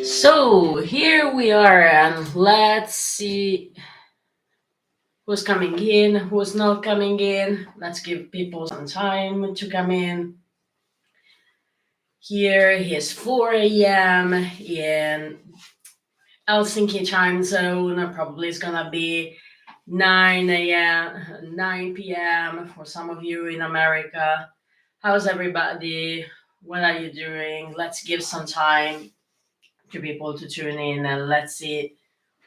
So here we are, and let's see who's coming in, who's not coming in. Let's give people some time to come in. Here is 4 a.m. in Helsinki time zone. Probably it's gonna be 9 a.m., 9 p.m. for some of you in America. How's everybody? What are you doing? Let's give some time to people to tune in, and let's see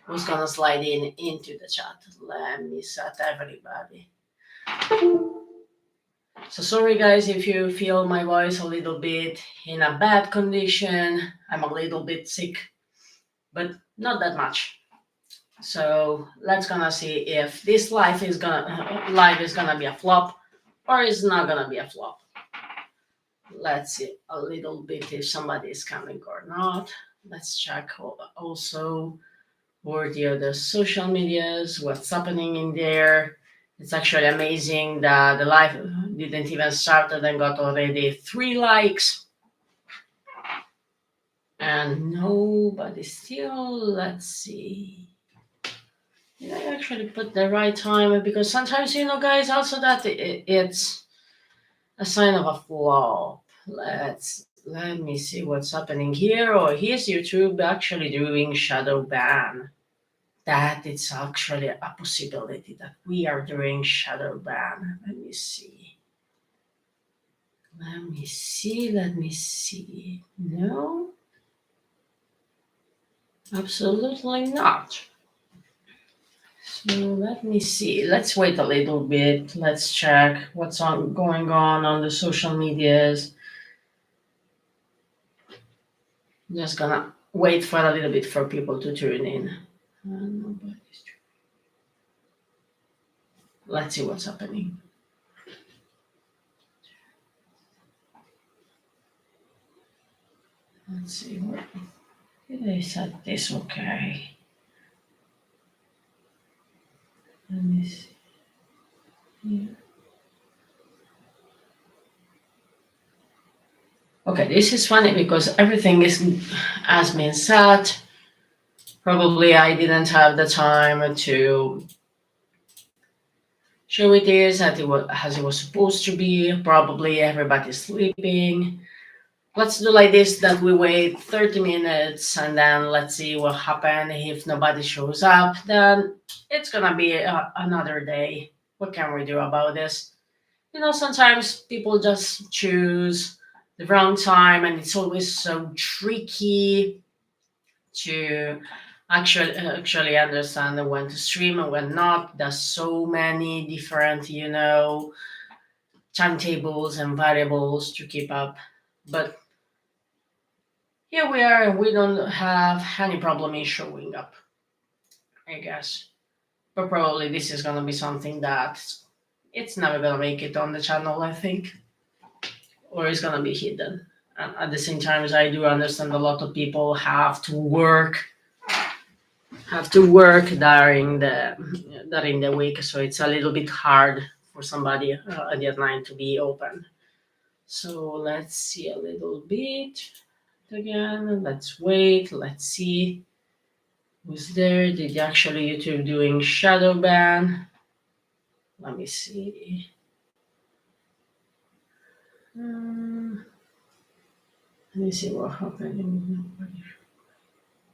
who's gonna slide in into the chat. Let me set everybody. So sorry guys if you feel my voice a little bit in a bad condition. I'm a little bit sick, but not that much. So let's gonna see if this live is gonna be a flop or is not gonna be a flop. Let's see a little bit if somebody is coming or not. Let's check also or the other social medias, what's happening in there. It's actually amazing that the live didn't even start and got already 3 likes. And nobody still. Let's see. Did I actually put the right time? Because sometimes, guys, also that it's a sign of a flop. Let me see what's happening here. Or here's YouTube actually doing shadow ban. That it's actually a possibility that we are doing shadow ban. Let me see. No, absolutely not. So let me see. Let's wait a little bit. Let's check what's going on the social medias. Just gonna wait for a little bit for people to tune in. Nobody's. Let's see what's happening. Let's see what did I set this okay. Let me see. Yeah. Okay, this is funny because everything has been set. Probably I didn't have the time to show it is as it was supposed to be. Probably everybody's sleeping. Let's do like this, that we wait 30 minutes and then let's see what happens. If nobody shows up, then it's gonna be another day. What can we do about this? Sometimes people just choose the wrong time, and it's always so tricky to actually understand when to stream and when not. There's so many different, timetables and variables to keep up. But here we are, and we don't have any problem in showing up, I guess. But probably this is gonna be something that it's never gonna make it on the channel, I think, or it's gonna be hidden. And at the same time, as I do understand a lot of people have to work during the week, so it's a little bit hard for somebody at the night to be open. So let's see a little bit again. Let's wait. Let's see who's there. Did actually YouTube doing shadow ban? Let me see. Let me see what happened.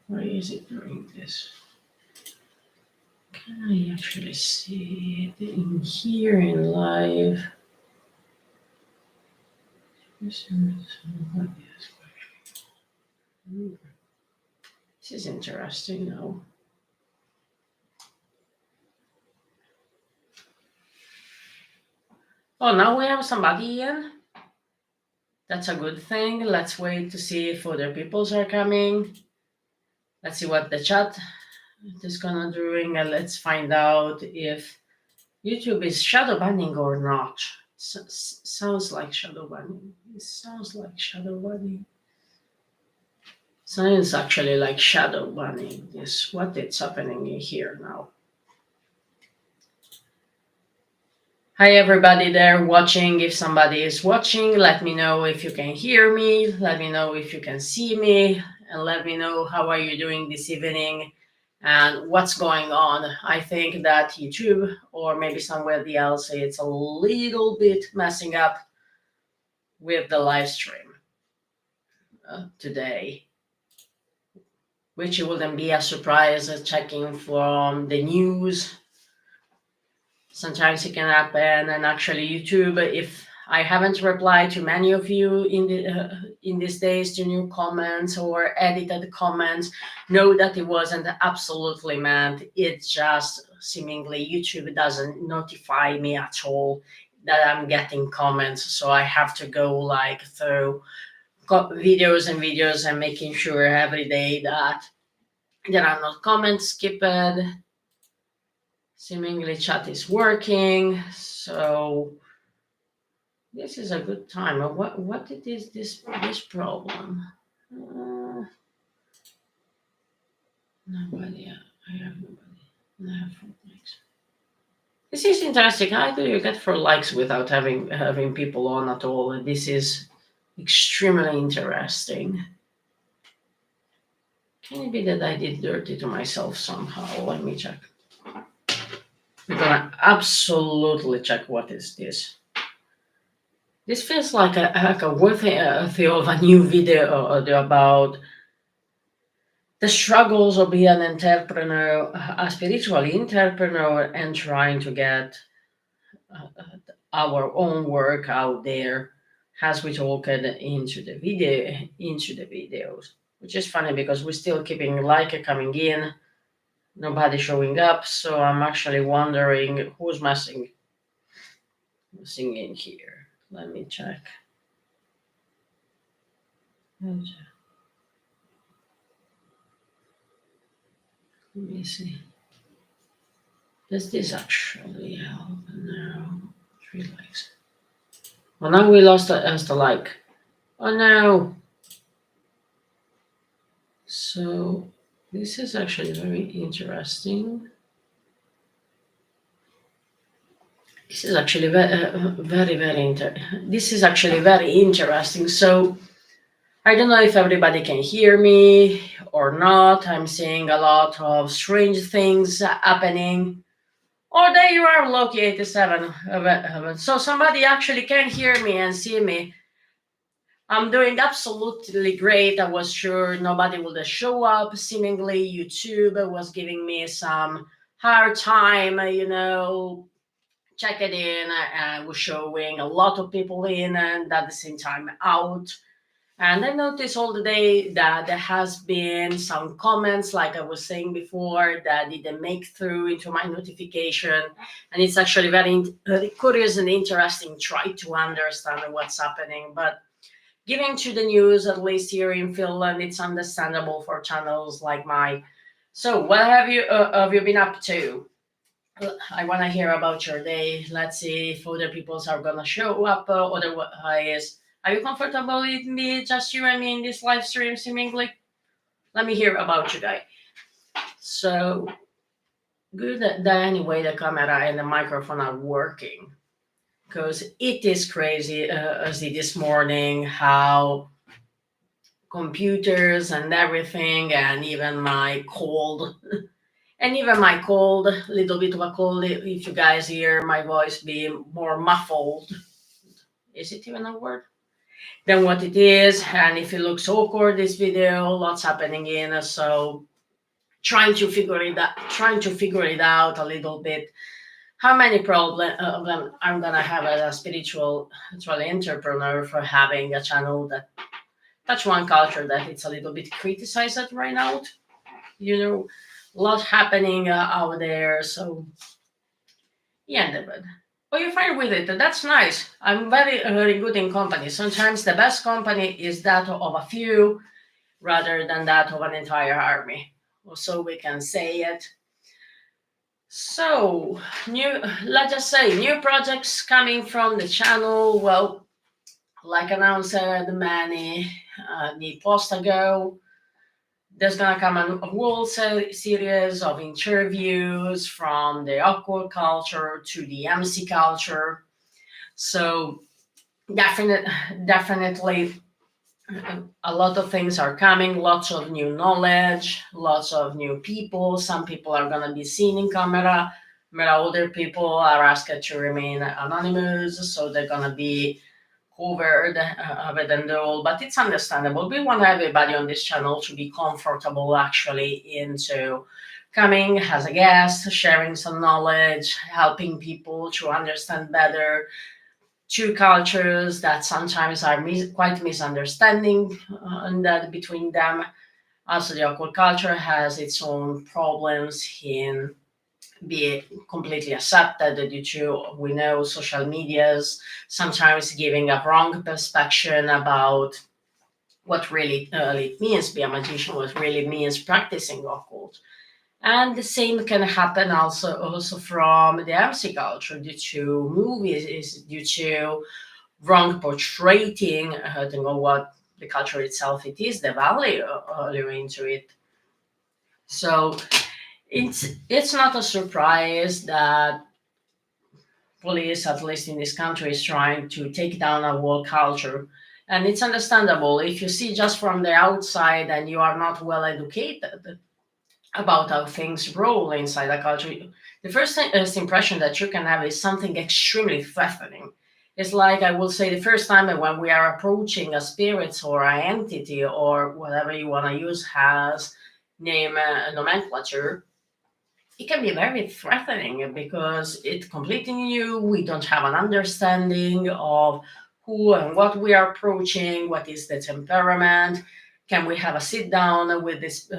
Why is it doing this? Can I actually see it in here in live? This is interesting now. Oh, now we have somebody in. That's a good thing. Let's wait to see if other peoples are coming. Let's see what the chat is gonna doing, and let's find out if YouTube is shadow banning or not. Sounds like shadow banning. It sounds like shadow banning. Sounds actually like shadow banning. Is what it's happening in here now. Hi everybody there watching. If somebody is watching, let me know if you can hear me. Let me know if you can see me. and let me know how are you doing this evening and what's going on. I think that YouTube or maybe somewhere else it's a little bit messing up with the live stream today, which wouldn't be a surprise checking from the news. Sometimes it can happen, and actually YouTube, if I haven't replied to many of you in these days to new comments or edited comments, know that it wasn't absolutely meant. It's just seemingly YouTube doesn't notify me at all that I'm getting comments, so I have to go like through videos and videos and making sure every day that there are no comments skipped. Seemingly chat is working, so this is a good time. What it is this problem? Nobody. I have nobody. I have 4 likes. This is interesting. How do you get 4 likes without having people on at all? This is extremely interesting. Can it be that I did dirty to myself somehow? Let me check. We're gonna absolutely check what is this. This feels like a worthy of a new video about the struggles of being an entrepreneur, a spiritual entrepreneur, and trying to get our own work out there as we talk into the videos, which is funny because we're still keeping like coming in, nobody showing up. So I'm actually wondering who's messing in here. Let me check. Let me see. Does this actually help? No. 3 likes. Well, now we lost the like. Oh no. So this is actually very interesting. This is actually this is actually very interesting. So I don't know if everybody can hear me or not. I'm seeing a lot of strange things happening. Oh, there you are, Loki 87. So somebody actually can hear me and see me. I'm doing absolutely great. I was sure nobody would show up. Seemingly, YouTube was giving me some hard time, check it in. I was showing a lot of people in and at the same time out. And I noticed all the day that there has been some comments, like I was saying before, that didn't make through into my notification. And it's actually very curious and interesting try to understand what's happening. But giving to the news, at least here in Finland, it's understandable for channels like mine. So what have you been up to? I want to hear about your day. Let's see if other people are gonna show up. Otherwise, are you comfortable with me, just you and me in this live stream, seemingly? Let me hear about you guys. So good that anyway the camera and the microphone are working, because it is crazy. As this morning, how computers and everything, and even my cold. And even my cold, little bit of a cold, if you guys hear my voice being more muffled, is it even a word? Than what it is. And if it looks awkward, this video, lots happening in. So trying to figure it out a little bit. How many problems I'm gonna have as a spiritual entrepreneur for having a channel that touch one culture that it's a little bit criticized right now. A lot happening out there. So yeah, David. Oh, you're fine with it. That's nice. I'm very good in company. Sometimes the best company is that of a few rather than that of an entire army. So we can say it. So let's just say new projects coming from the channel. Well, like announced many posts ago, there's gonna come a whole series of interviews from the occult culture to the MC culture. So definitely A lot of things are coming, lots of new knowledge, lots of new people. Some people are going to be seen in camera, where older people are asked to remain anonymous, so they're going to be covered with and all. But it's understandable. We want everybody on this channel to be comfortable actually into coming as a guest, sharing some knowledge, helping people to understand better two cultures that sometimes are quite misunderstanding and that between them. Also, the occult culture has its own problems in being completely accepted due to, we know, social medias sometimes giving a wrong perception about what really it means be a magician, what really means practicing occult. And the same can happen also from the MC culture due to movies, is due to wrong portraying, to know what the culture itself it is, the value into it. So it's not a surprise that police, at least in this country, is trying to take down a whole culture. And it's understandable if you see just from the outside and you are not well educated about how things roll inside a culture. The first impression that you can have is something extremely threatening. It's like, I will say, the first time when we are approaching a spirit or an entity or whatever you want to use as name nomenclature, it can be very threatening because it's completely new. We don't have an understanding of who and what we are approaching, what is the temperament, can we have a sit down with this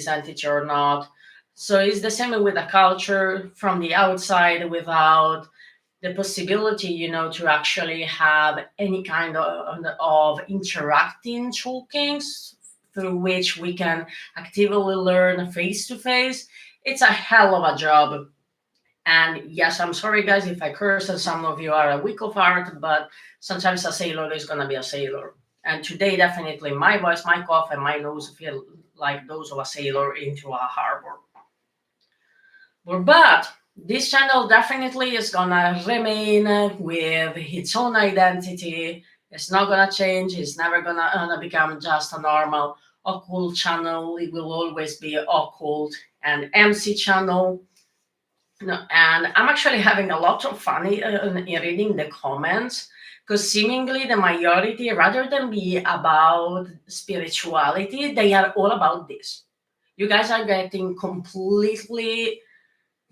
entity or not. So it's the same with a culture from the outside without the possibility, to actually have any kind of interacting talkings through which we can actively learn face to face. It's a hell of a job. And yes, I'm sorry, guys, if I curse and some of you are a weak of heart, but sometimes a sailor is going to be a sailor. And today, definitely, my voice, my cough, and my nose feel like those of a sailor into a harbor. But this channel definitely is gonna remain with its own identity. It's not gonna change. It's never gonna become just a normal occult channel. It will always be occult and MC channel. And I'm actually having a lot of fun in reading the comments because seemingly the majority, rather than be about spirituality, they are all about this. You guys are getting completely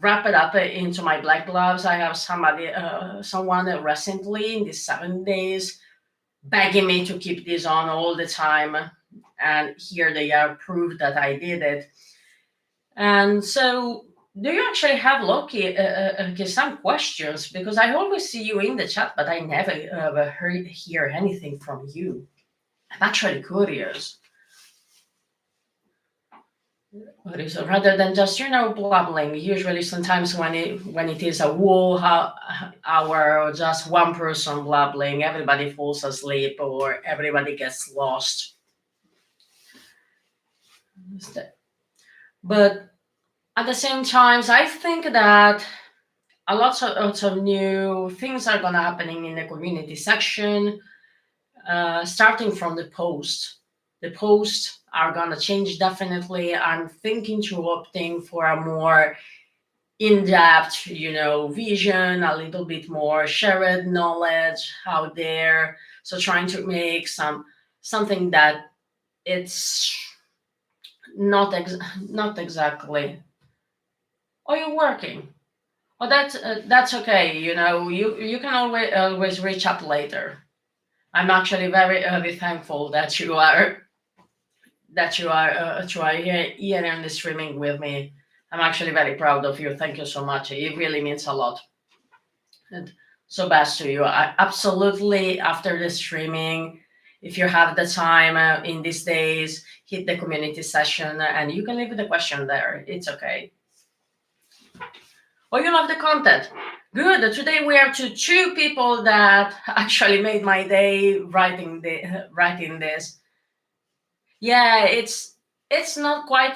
wrap it up into my black gloves. I have someone recently in these 7 days begging me to keep this on all the time, and here they are proof that I did it. And so, do you actually have Loki some questions? Because I always see you in the chat, but I never hear anything from you. I'm actually curious. So rather than just blabbling, usually sometimes when it is a whole hour or just one person blabbling, everybody falls asleep or everybody gets lost. But at the same time, I think that lots of new things are gonna happening in the community section, starting from the post. The posts are gonna change definitely. I'm thinking to opting for a more in-depth, vision, a little bit more shared knowledge out there. So trying to make something that it's not exactly. Oh, you're working. Oh, that's okay. You can always reach out later. I'm actually very thankful that you are here in the streaming with me. I'm actually very proud of you. Thank you so much. It really means a lot. And so best to you. I absolutely, after the streaming, if you have the time in these days, hit the community session and you can leave the question there. It's okay. Oh, you love the content. Good. Today we are to two people that actually made my day writing this. Yeah, it's not quite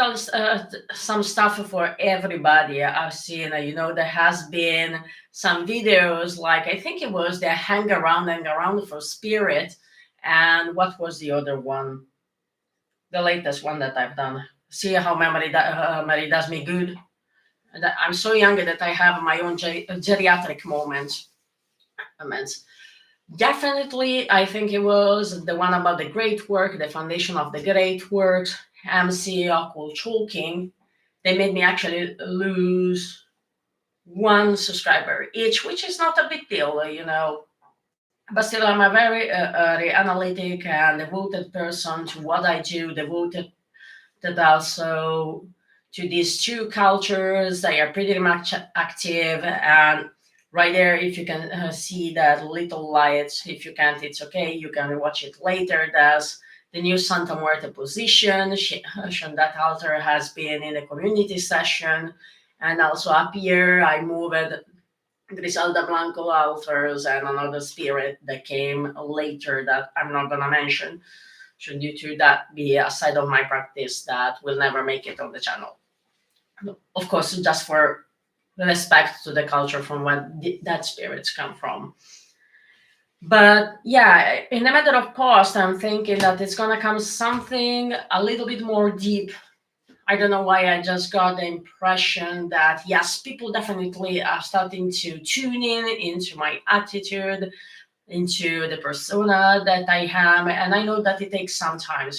some stuff for everybody. I've seen, there has been some videos, like I think it was the hang around for spirit, And what was the other one? The latest one that I've done. See how memory does me good. And I'm so young that I have my own geriatric moments. Moments. Definitely, I think it was the one about the great work, the foundation of the great works, MC, Occult Culture. They made me actually lose one subscriber each, which is not a big deal. But still, I'm a very analytic and devoted person to what I do, devoted that also to these two cultures. They are pretty much active. And right there, if you can see that little light, if you can't, it's okay. You can watch it later. There's the new Santa Muerte position. That altar has been in a community session. And also up here, I moved Griselda Blanco altars and another spirit that came later that I'm not going to mention. Should due to that be a side of my practice that will never make it on the channel. Of course, just for respect to the culture from where that spirits come from. But yeah, in a matter of post, I'm thinking that it's gonna come something a little bit more deep. I don't know why I just got the impression that yes, people definitely are starting to tune in into my attitude, into the persona that I am. And I know that it takes some time,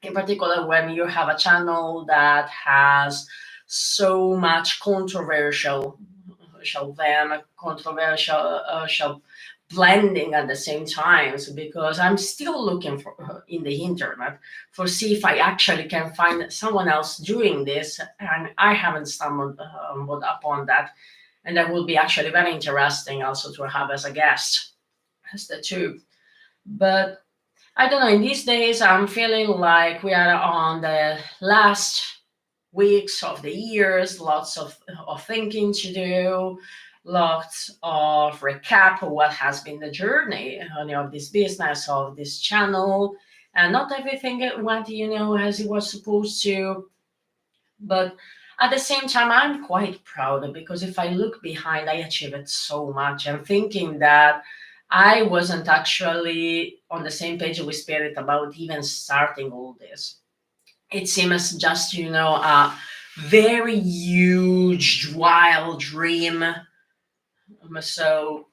in particular when you have a channel that has so much controversial blending at the same time. So because I'm still looking for in the internet for see if I actually can find someone else doing this, and I haven't stumbled upon that. And that will be actually very interesting also to have as a guest. That's the truth. But I don't know, in these days, I'm feeling like we are on the last weeks of the years, lots of thinking to do, lots of recap of what has been the journey, of this business, of this channel. And not everything went, as it was supposed to. But at the same time, I'm quite proud because if I look behind, I achieved so much. I'm thinking that I wasn't actually on the same page with Spirit about even starting all this. It seems just, a very huge, wild dream. So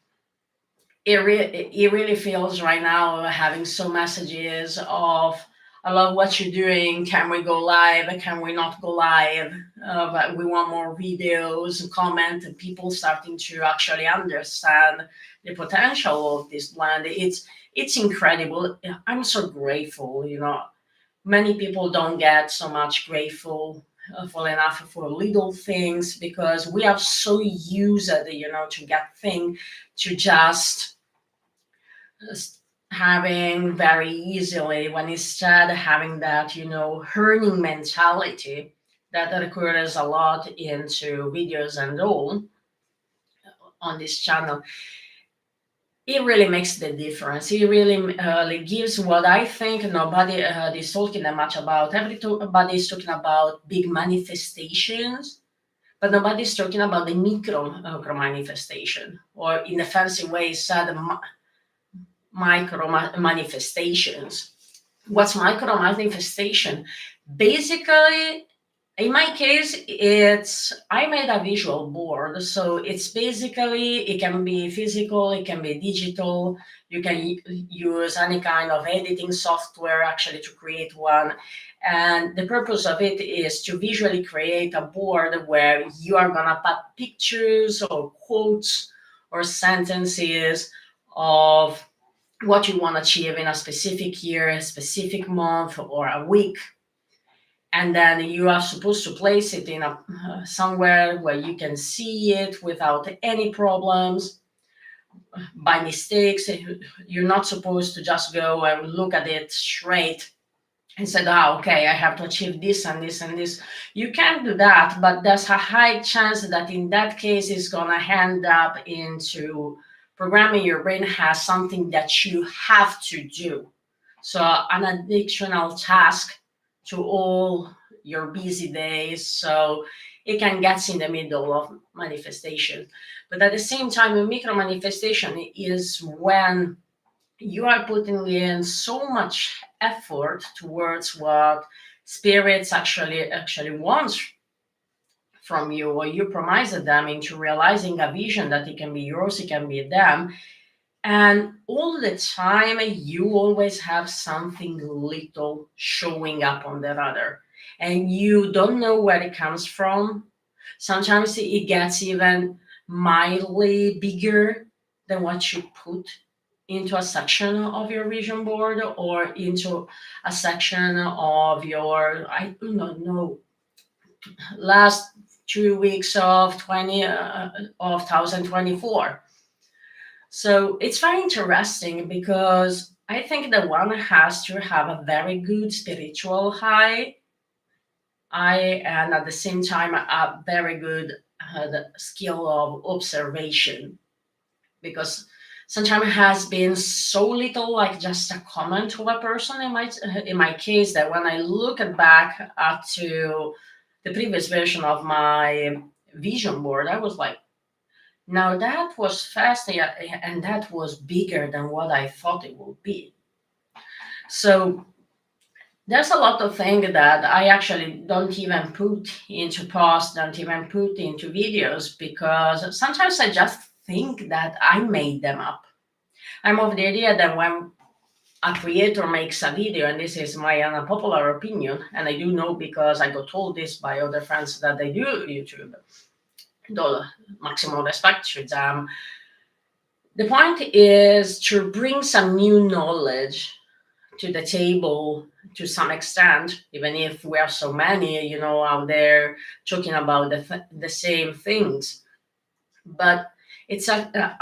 it really feels right now having so messages of I love what you're doing. Can we go live? Can we not go live? But we want more videos, comment, and people starting to actually understand the potential of this blend. It's incredible. I'm so grateful. Many people don't get so much grateful full enough for little things because we are so used, to get things to just having very easily when instead having that earning mentality that occurs a lot into videos and all on this channel. It really makes the difference. It really gives what I think nobody is talking that much about. Everybody is talking about big manifestations, but nobody's talking about the micro manifestation, or in the fancy way said, micro manifestations. What's micro manifestation? Basically, in my case, it's I made a visual board, so it's basically it can be physical, it can be digital. You can use any kind of editing software actually to create one, and the purpose of it is to visually create a board where you are gonna put pictures or quotes or sentences of what you want to achieve in a specific year, a specific month, or a week. And then you are supposed to place it in somewhere where you can see it without any problems. By mistakes, you're not supposed to just go and look at it straight and said, okay, I have to achieve this and this and this. You can do that, but there's a high chance that in that case, it's going to end up into programming your brain has something that you have to do. So an additional task to all your busy days. So it can get in the middle of manifestation. But at the same time, a micro manifestation is when you are putting in so much effort towards what spirits actually wants from you, or you promise them into realizing a vision that it can be yours, it can be them. And all the time, you always have something little showing up on the radar, and you don't know where it comes from. Sometimes it gets even mildly bigger than what you put into a section of your vision board, or into a section of your, I do not know, last 2 weeks of 2024. So it's very interesting because I think that one has to have a very good spiritual eye, and at the same time a very good skill of observation, because sometimes it has been so little, like just a comment of a person in my case, that when I look back up to the previous version of my vision board, I was like, now that was fast, and that was bigger than what I thought it would be. So there's a lot of things that I actually don't even put into posts, don't even put into videos, because sometimes I just think that I made them up. I'm of the idea that when a creator makes a video, and this is my unpopular opinion, and I do know because I got told this by other friends that they do YouTube, the maximum respect to them. The point is to bring some new knowledge to the table to some extent, even if we are so many, out there talking about the same things. But it's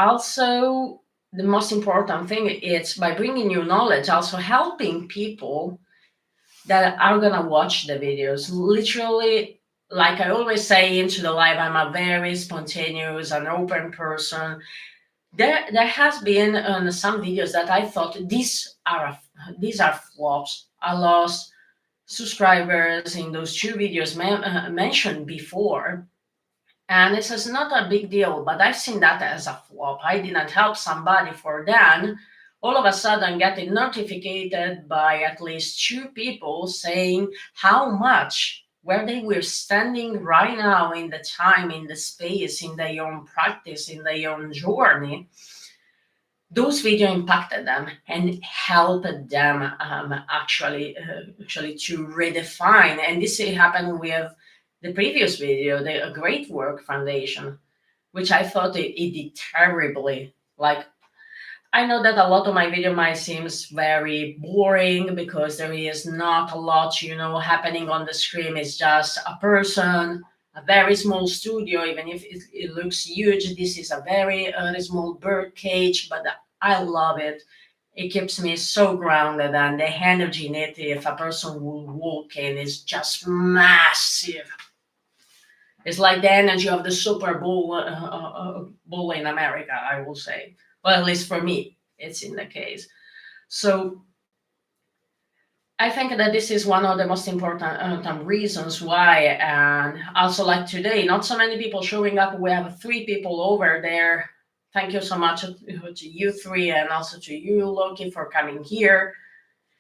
also the most important thing. It's by bringing new knowledge, also helping people that are gonna watch the videos. Literally, like I always say into the live, I'm a very spontaneous and open person. There has been some videos that I thought these are flops. I lost subscribers in those two videos mentioned before, and it is not a big deal. But I've seen that as a flop. I didn't help somebody for then. All of a sudden, getting notified by at least two people saying how much where they were standing right now in the time, in the space, in their own practice, in their own journey. Those video impacted them and helped them actually to redefine. And this happened with the previous video, the Great Work Foundation, which I thought it did terribly. Like, I know that a lot of my video might seems very boring because there is not a lot, happening on the screen. It's just a person, a very small studio, even if it looks huge. This is a very small bird cage, but I love it. It keeps me so grounded, and the energy in it, if a person will walk in, is just massive. It's like the energy of the Super Bowl in America, I will say. Well, at least for me, it's in the case. So I think that this is one of the most important reasons why, and also like today, not so many people showing up. We have three people over there. Thank you so much to you three, and also to you, Loki, for coming here.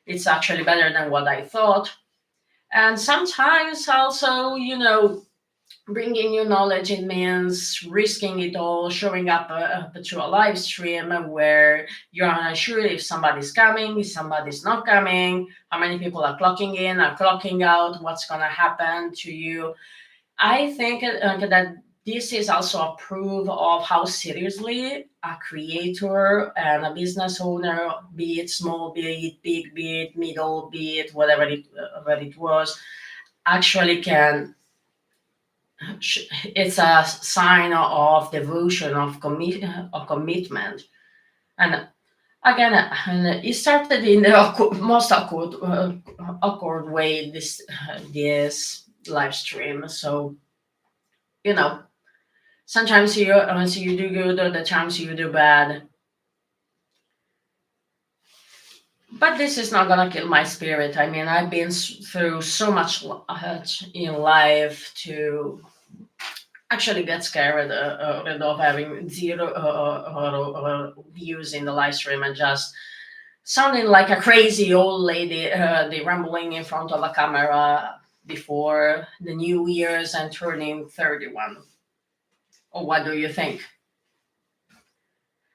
It's actually better than what I thought. And sometimes also, bringing new knowledge, it means risking it all, showing up to a live stream where you're not sure if somebody's coming, if somebody's not coming, how many people are clocking in, are clocking out, what's going to happen to you. I think that this is also a proof of how seriously a creator and a business owner, be it small, be it big, be it middle, be it whatever it was, actually can. It's a sign of devotion, of commitment. And again, it started in the most awkward way, this live stream. So you know sometimes you do good, or the times you do bad, but this is not gonna kill my spirit. I mean, I've been through so much in life to actually get scared of having zero views in the live stream, and just sounding like a crazy old lady, the rambling in front of a camera before the New Year's and turning 31. Or what do you think?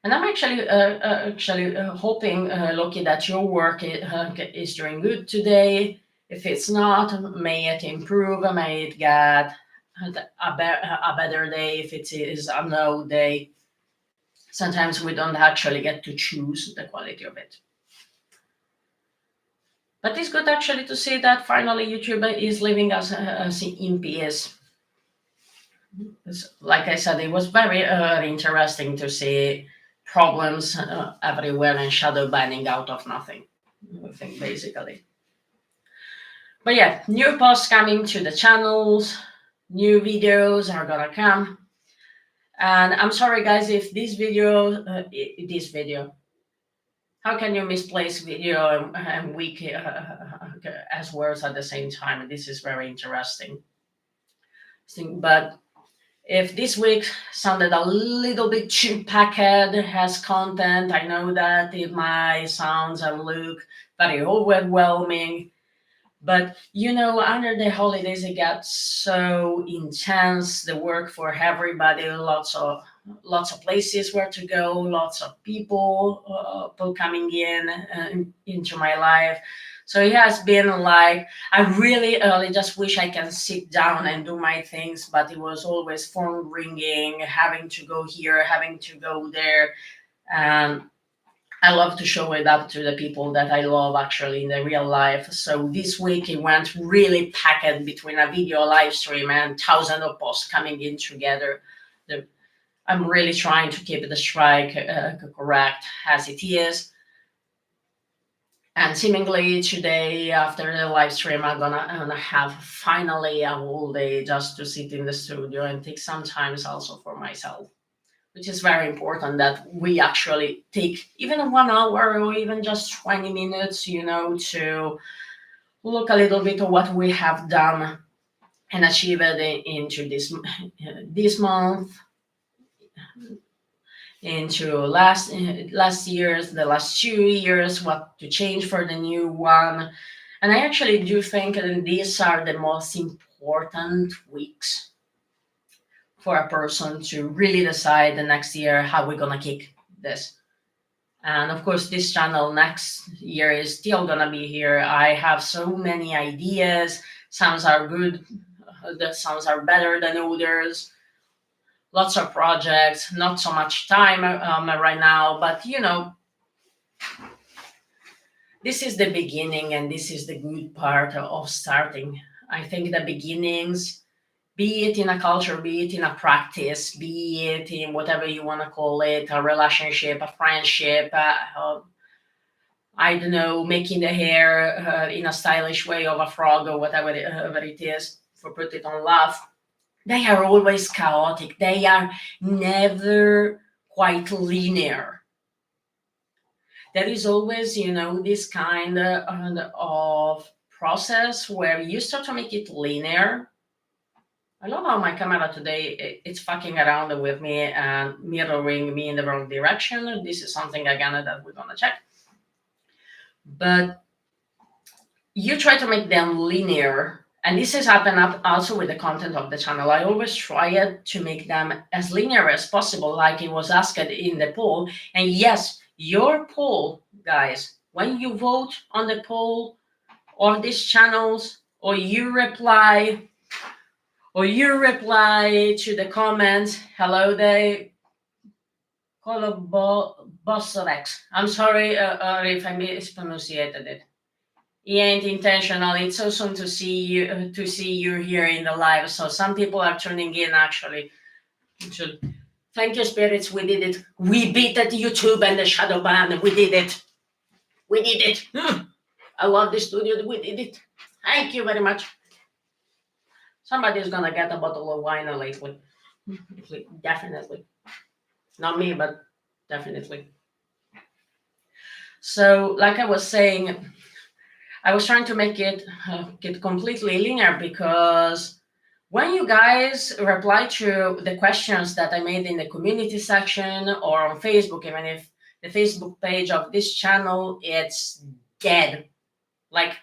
And I'm actually hoping, Loki, that your work is doing good today. If it's not, may it improve. May it get a better day. If it is a no day, sometimes we don't actually get to choose the quality of it. But it's good actually to see that finally YouTube is leaving us in peace. Like I said, it was very interesting to see problems everywhere and shadow banning out of nothing, I think, basically. But yeah, new posts coming to the channels, new videos are gonna come. And I'm sorry, guys, if this video, how can you misplace video and wiki as words at the same time? This is very interesting. But if this week sounded a little bit too packed as content, I know that it might sound and look very overwhelming. But under the holidays, it got so intense. The work for everybody, lots of places where to go, lots of people coming into my life. So it has been like I really just wish I can sit down and do my things, but it was always phone ringing, having to go here, having to go there, and I love to show it up to the people that I love actually in the real life. So this week it went really packed between a video live stream and thousands of posts coming in together. I'm really trying to keep the strike correct as it is. And seemingly today after the live stream, I'm gonna have finally a whole day just to sit in the studio and take some time also for myself, which is very important that we actually take even 1 hour or even just 20 minutes, to look a little bit of what we have done and achieved into this month, into last year's, the last 2 years, what to change for the new one. And I actually do think that these are the most important weeks for a person to really decide the next year how we're gonna kick this. And of course, this channel next year is still gonna be here. I have so many ideas. Some are good, some are better than others. Lots of projects, not so much time right now, but this is the beginning, and this is the good part of starting. I think the beginnings, be it in a culture, be it in a practice, be it in whatever you want to call it, a relationship, a friendship, I don't know, making the hair in a stylish way of a frog or whatever it is, for put it on love. They are always chaotic. They are never quite linear. There is always, this kind of process where you start to make it linear. I love how my camera today, it's fucking around with me and mirroring me in the wrong direction. This is something again that we're gonna check. But you try to make them linear, and this has happened also with the content of the channel. I always try to make them as linear as possible, like it was asked in the poll. And yes, your poll, guys, when you vote on the poll of these channels, or you reply to the comments, hello there, Bossorex. I'm sorry if I mispronounced it. It ain't intentional. It's so soon to see you here in the live. So some people are tuning in actually. Thank you, spirits. We did it. We beat at YouTube and the shadow ban. We did it. We did it. I love the studio. We did it. Thank you very much. Somebody's gonna get a bottle of wine lately. Definitely. Not me, but definitely. So, like I was saying, I was trying to make it completely linear, because when you guys reply to the questions that I made in the community section or on Facebook, even if the Facebook page of this channel, it's dead. Like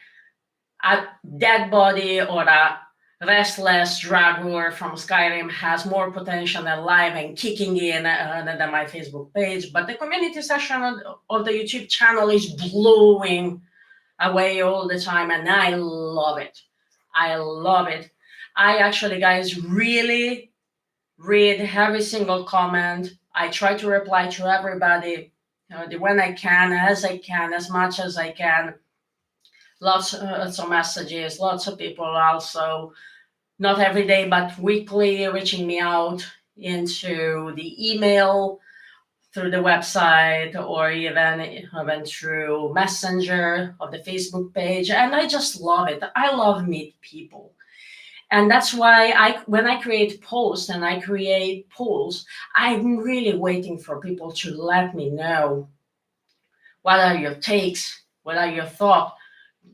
a dead body or a restless dragon from Skyrim has more potential and live and kicking in than my Facebook page. But the community session of the YouTube channel is blowing away all the time, and I love it. I love it. I actually, guys, really read every single comment. I try to reply to everybody when I can, as I can, as much as I can. Lots of messages, lots of people also, not every day, but weekly, reaching me out into the email, through the website, or even through Messenger of the Facebook page. And I just love it. I love meet people. And that's why when I create posts and I create polls, I'm really waiting for people to let me know what are your takes, what are your thoughts.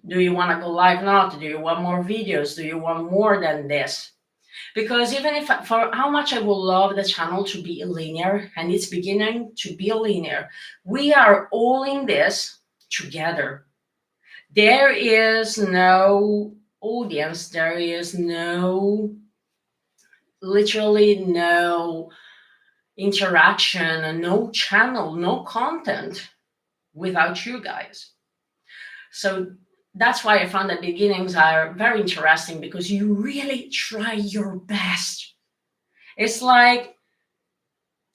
Do you want to go live now? Do you want more videos? Do you want more than this? Because even if for how much I would love the channel to be linear, and it's beginning to be linear, we are all in this together. There is no audience, there is literally no interaction, no channel, no content without you guys. So that's why I found the beginnings are very interesting, because you really try your best. It's like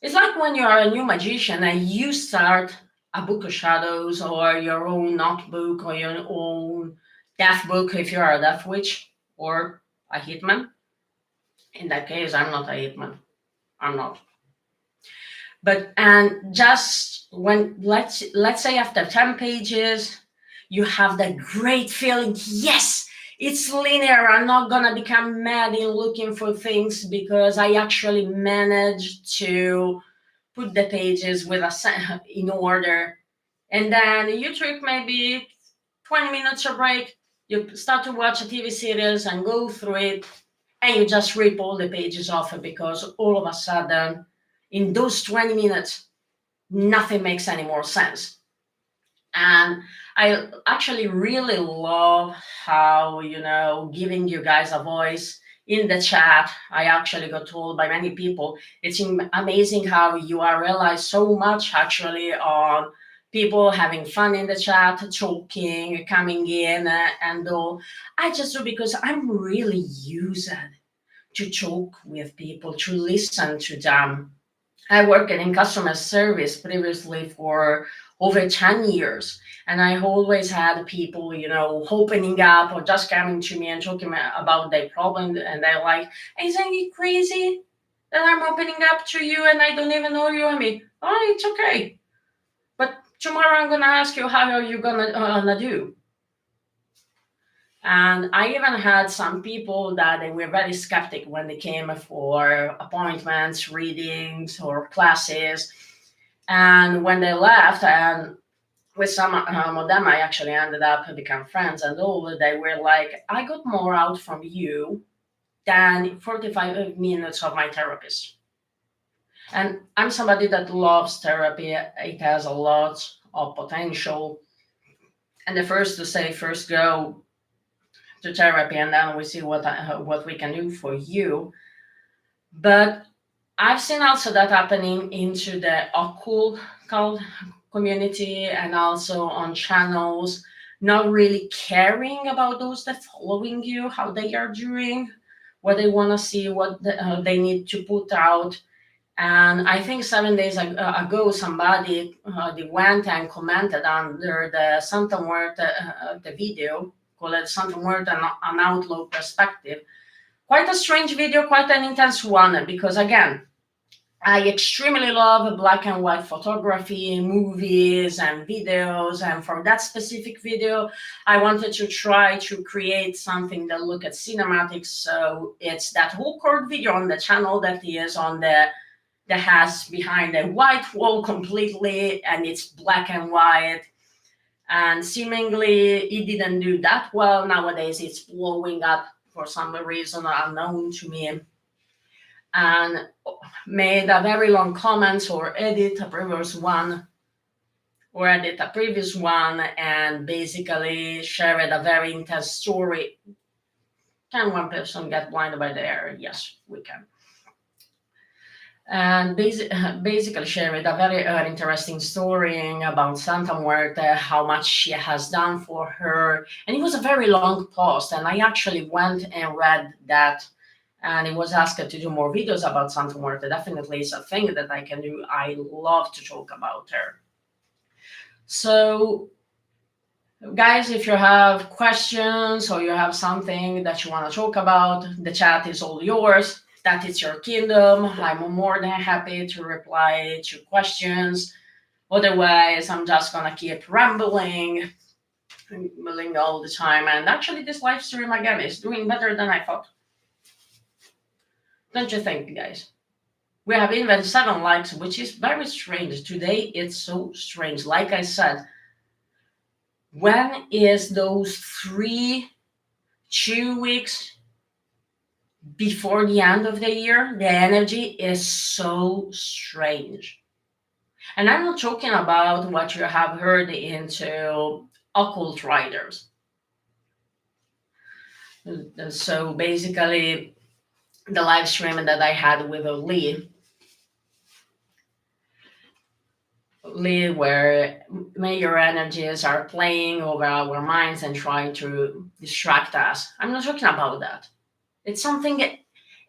when you are a new magician and you start a book of shadows or your own notebook or your own death book if you are a death witch or a hitman. In that case, I'm not a hitman. I'm not. But and just when let's say after 10 pages, you have that great feeling, yes, it's linear. I'm not gonna become mad in looking for things because I actually managed to put the pages with in order. And then you took maybe 20 minutes of break, you start to watch a TV series and go through it, and you just rip all the pages off because all of a sudden, in those 20 minutes, nothing makes any more sense. And I actually really love how, giving you guys a voice in the chat. I actually got told by many people, it's amazing how you are realized so much actually on people having fun in the chat, talking, coming in, and all. I just do because I'm really used to talk with people, to listen to them. I worked in customer service previously for over 10 years. And I always had people, opening up or just coming to me and talking about their problem. And they're like, isn't it crazy that I'm opening up to you and I don't even know you? I mean, oh, it's okay. But tomorrow I'm going to ask you, how are you going to do? And I even had some people that they were very skeptic when they came for appointments, readings, or classes. And when they left, and with some of them, I actually ended up becoming friends, and all they were like, I got more out from you than 45 minutes of my therapist. And I'm somebody that loves therapy. It has a lot of potential. And the first to say, first go to therapy, and then we see what we can do for you. But I've seen also that happening into the occult community and also on channels, not really caring about those that following you, how they are doing, what they want to see, what they need to put out. And I think 7 days ago, somebody they went and commented under the Santa Muerte, the video called Santa Muerte, an Outlaw Perspective. Quite a strange video, quite an intense one, because again, I extremely love black and white photography, movies and videos. And for that specific video, I wanted to try to create something that look at cinematics. So it's that whole core video on the channel that is on that has behind a white wall completely, and it's black and white. And seemingly it didn't do that well. Nowadays it's blowing up for some reason unknown to me. And made a very long comment or edit a previous one who edit a previous one and basically shared a very intense story. Can one person get blinded by the air? Yes, we can. And basically shared a very interesting story about Santa Muerte, how much she has done for her. And it was a very long post, and I actually went and read that, and it was asked to do more videos about Santa Muerte. Definitely is a thing that I can do. I love to talk about her. So guys, if you have questions or you have something that you want to talk about, the chat is all yours. That is your kingdom. I'm more than happy to reply to questions. Otherwise, I'm just gonna keep rambling all the time. And actually, this live stream again is doing better than I thought. Don't you think, guys? We have even 7 likes, which is very strange. Today, it's so strange. Like I said, when is those 2 weeks before the end of the year, the energy is so strange. And I'm not talking about what you have heard into occult writers. So basically, the live stream that I had with Lee, where major energies are playing over our minds and trying to distract us. I'm not talking about that. It's something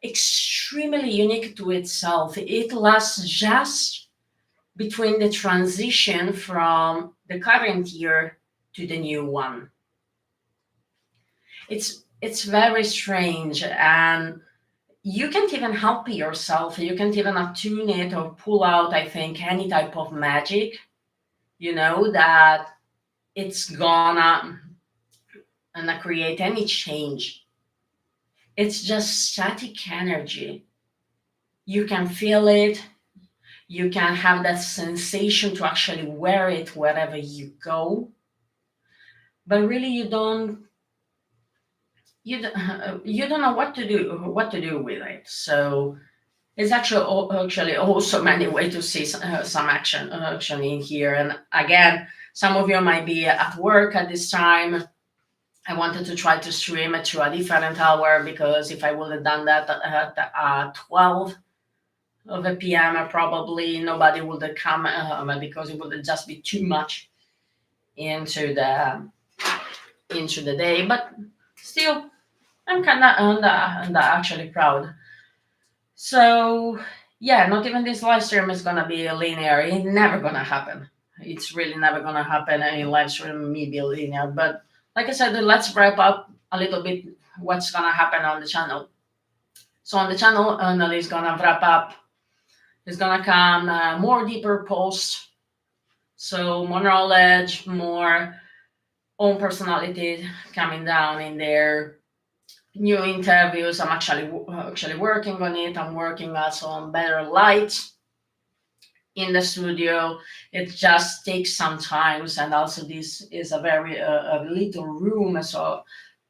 extremely unique to itself. It lasts just between the transition from the current year to the new one. It's very strange, and you can't even help yourself. You can't even attune it or pull out, I think, any type of magic, that it's gonna create any change. It's just static energy. You can feel it. You can have that sensation to actually wear it wherever you go. But really, you don't know what to do with it. So it's actually also many ways to see some action in here. And again, some of you might be at work at this time. I wanted to try to stream it to a different hour, because if I would have done that at 12 of a PM, probably nobody would have come, because it would just be too much into the day. But still, I'm kind of actually proud. So yeah, not even this live stream is gonna be linear. It's never gonna happen. It's really never gonna happen. Any live stream me be linear. But like I said, let's wrap up a little bit what's gonna happen on the channel. So on the channel, Annalise is gonna wrap up. There's gonna come more deeper posts. So more knowledge, more own personality coming down in there. New interviews. I'm actually working on it. I'm working also on better lights in the studio. It just takes some time, and also this is a very a little room, so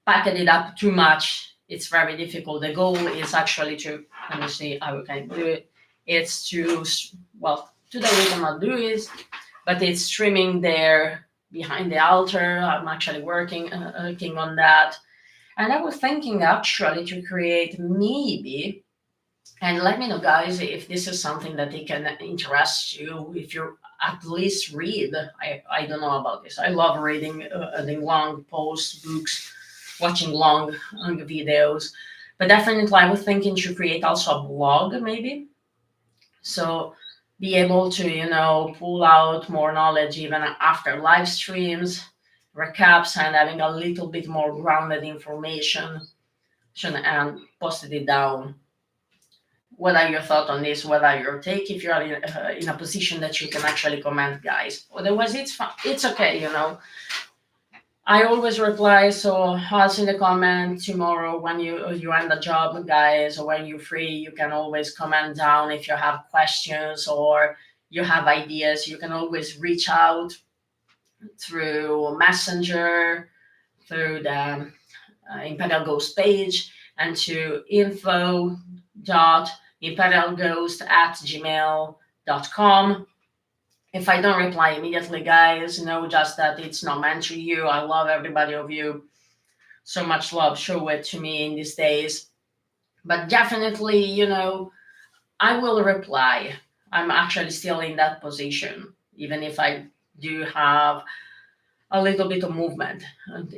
packing it up too much, it's very difficult. The goal is actually to, let me see how we can do it. It's to, well, today we cannot do it, but it's streaming there behind the altar. I'm actually working on that. And I was thinking actually to create maybe, and let me know, guys, if this is something that it can interest you, if you at least read. I don't know about this. I love reading the long posts, books, watching long videos. But definitely I was thinking to create also a blog maybe. So be able to, pull out more knowledge even after live streams, recaps, and having a little bit more grounded information and posted it down. What are your thoughts on this? What are your take? If you are in a position that you can actually comment, guys. Otherwise, it's fine. It's okay. I always reply, so I'll see the comment tomorrow when you end the job, guys, or when you're free. You can always comment down if you have questions or you have ideas. You can always reach out through Messenger, through the Imperial Ghost page, and to info.imperialghost@gmail.com. If I don't reply immediately, guys, know just that it's not meant to you. I love everybody of you. So much love. Show it to me in these days. But definitely, I will reply. I'm actually still in that position, even if I do have a little bit of movement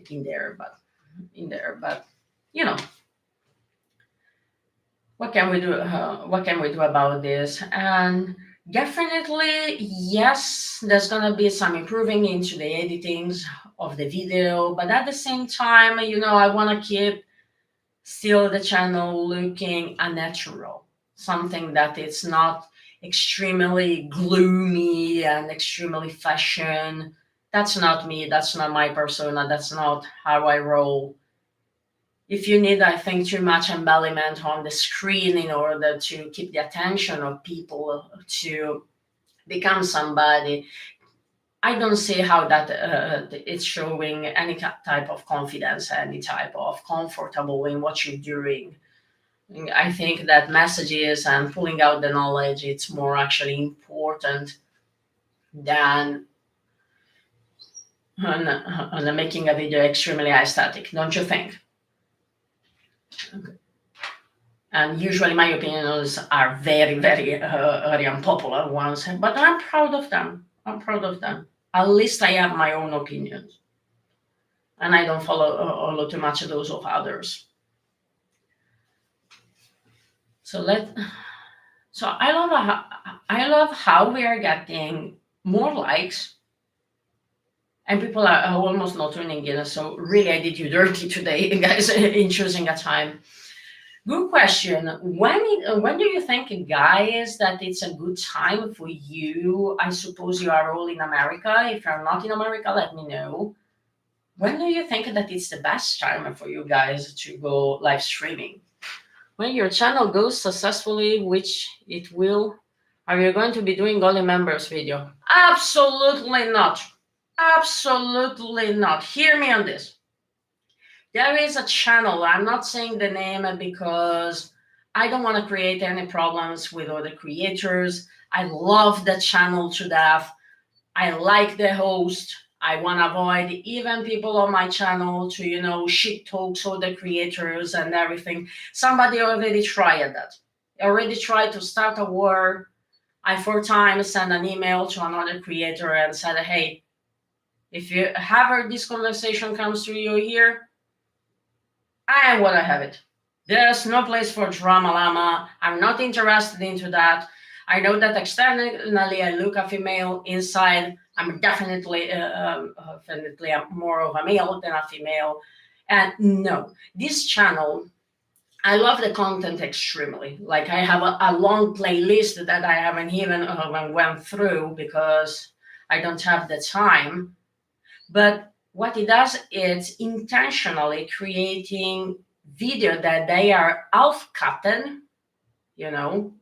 in there, but you know, what can we do? What can we do about this? And definitely, yes, there's gonna be some improving into the editings of the video, but at the same time, I want to keep still the channel looking unnatural, something that it's not extremely gloomy and extremely fashion. That's not me. That's not my persona. That's not how I roll. If you need, I think, too much embellishment on the screen in order to keep the attention of people to become somebody, I don't see how that it's showing any type of confidence, any type of comfortable in what you're doing. I think that messages and pulling out the knowledge, it's more actually important than on making a video extremely aesthetic, don't you think? And usually my opinions are very, very, very unpopular ones, but I'm proud of them. I'm proud of them. At least I have my own opinions, and I don't follow too much of those of others. So I love how we are getting more likes, and people are almost not tuning in. So really, I did you dirty today, guys, in choosing a time. Good question. When do you think, guys, that it's a good time for you? I suppose you are all in America. If you're not in America, let me know. When do you think that it's the best time for you guys to go live streaming? When your channel goes successfully, which it will, are you going to be doing only members video? Absolutely not. Absolutely not. Hear me on this. There is a channel, I'm not saying the name because I don't want to create any problems with other creators. I love the channel to death. I like the host. I want to avoid even people on my channel to, shit talks other creators and everything. Somebody already tried that. Already tried to start a war. I 4 times sent an email to another creator and said, hey, if you ever this conversation comes to you here, I want to have it. There's no place for drama llama. I'm not interested into that. I know that externally I look a female. Inside, I'm definitely more of a male than a female. And no, this channel, I love the content extremely. Like I have a long playlist that I haven't even went through because I don't have the time. But what it does is intentionally creating video that they are half-cutten, you know,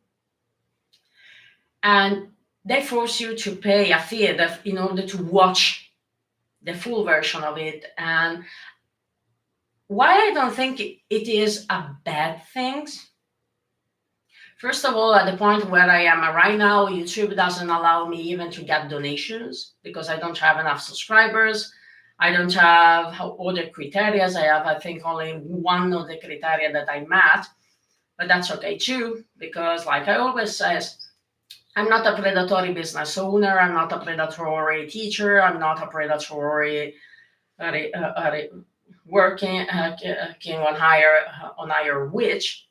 and they force you to pay a fee in order to watch the full version of it. And why I don't think it is a bad thing. First of all, at the point where I am right now, YouTube doesn't allow me even to get donations because I don't have enough subscribers. I don't have other criteria. I have, I think, only one of the criteria that I met, but that's okay too, because like I always says, I'm not a predatory business owner. I'm not a predatory teacher. I'm not a predatory working king on higher witch.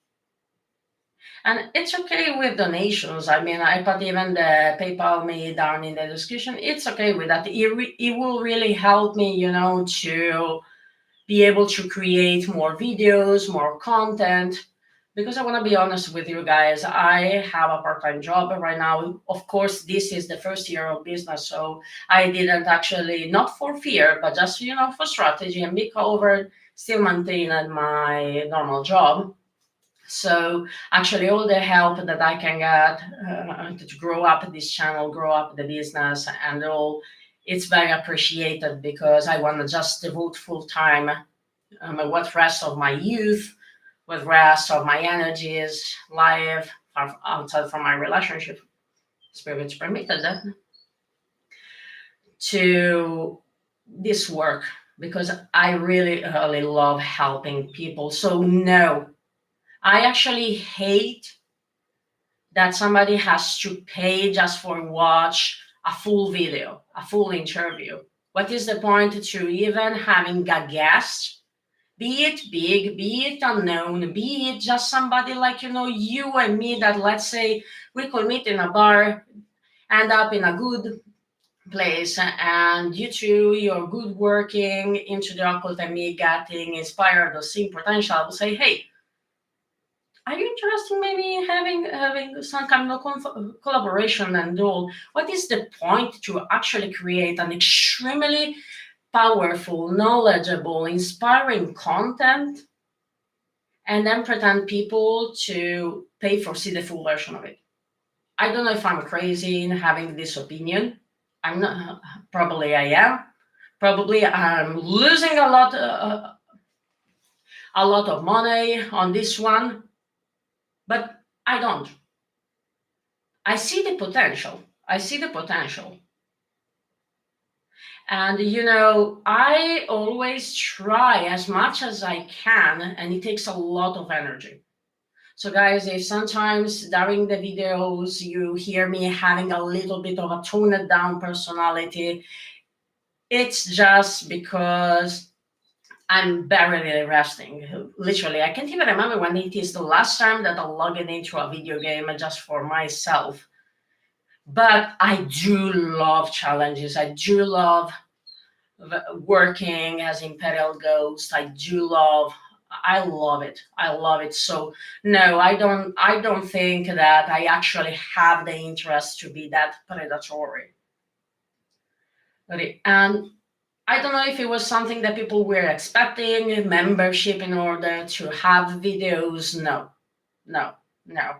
And it's okay with donations. I mean, I put even the PayPal me down in the description. It's okay with that. It will really help me, to be able to create more videos, more content. Because I want to be honest with you guys, I have a part-time job right now. Of course, this is the first year of business, so I didn't actually, not for fear, but just, for strategy and be covered, still maintain my normal job. So actually all the help that I can get to grow up this channel, grow up the business and all, it's very appreciated because I want to just devote full time what rest of my youth, with rest of my energies, life outside from my relationship. Spirit's permitted that. to this work because I really, really love helping people. So, no, I actually hate that somebody has to pay just for watch a full video, a full interview. What is the point to even having a guest, be it big, be it unknown, be it just somebody like, you and me, that let's say we could meet in a bar, end up in a good place, and you two, you're good working into the occult, and me getting inspired or seeing potential, I will say, hey, are you interested in maybe having some kind of collaboration and all? What is the point to actually create an extremely powerful, knowledgeable, inspiring content and then pretend people to pay for see the full version of it? I don't know if I'm crazy in having this opinion. I'm not. Probably I am. Probably I'm losing a lot of money on this one, but I don't. I see the potential. I see the potential. And I always try as much as I can, and it takes a lot of energy. So, guys, if sometimes during the videos you hear me having a little bit of a toned down personality, it's just because I'm barely resting. Literally, I can't even remember when it is the last time that I logged into a video game just for myself. But I do love challenges. I do love working as Imperial Ghost. I love it. I love it. So no, I don't think that I actually have the interest to be that predatory. Really. And I don't know if it was something that people were expecting, membership in order to have videos. No, no, no.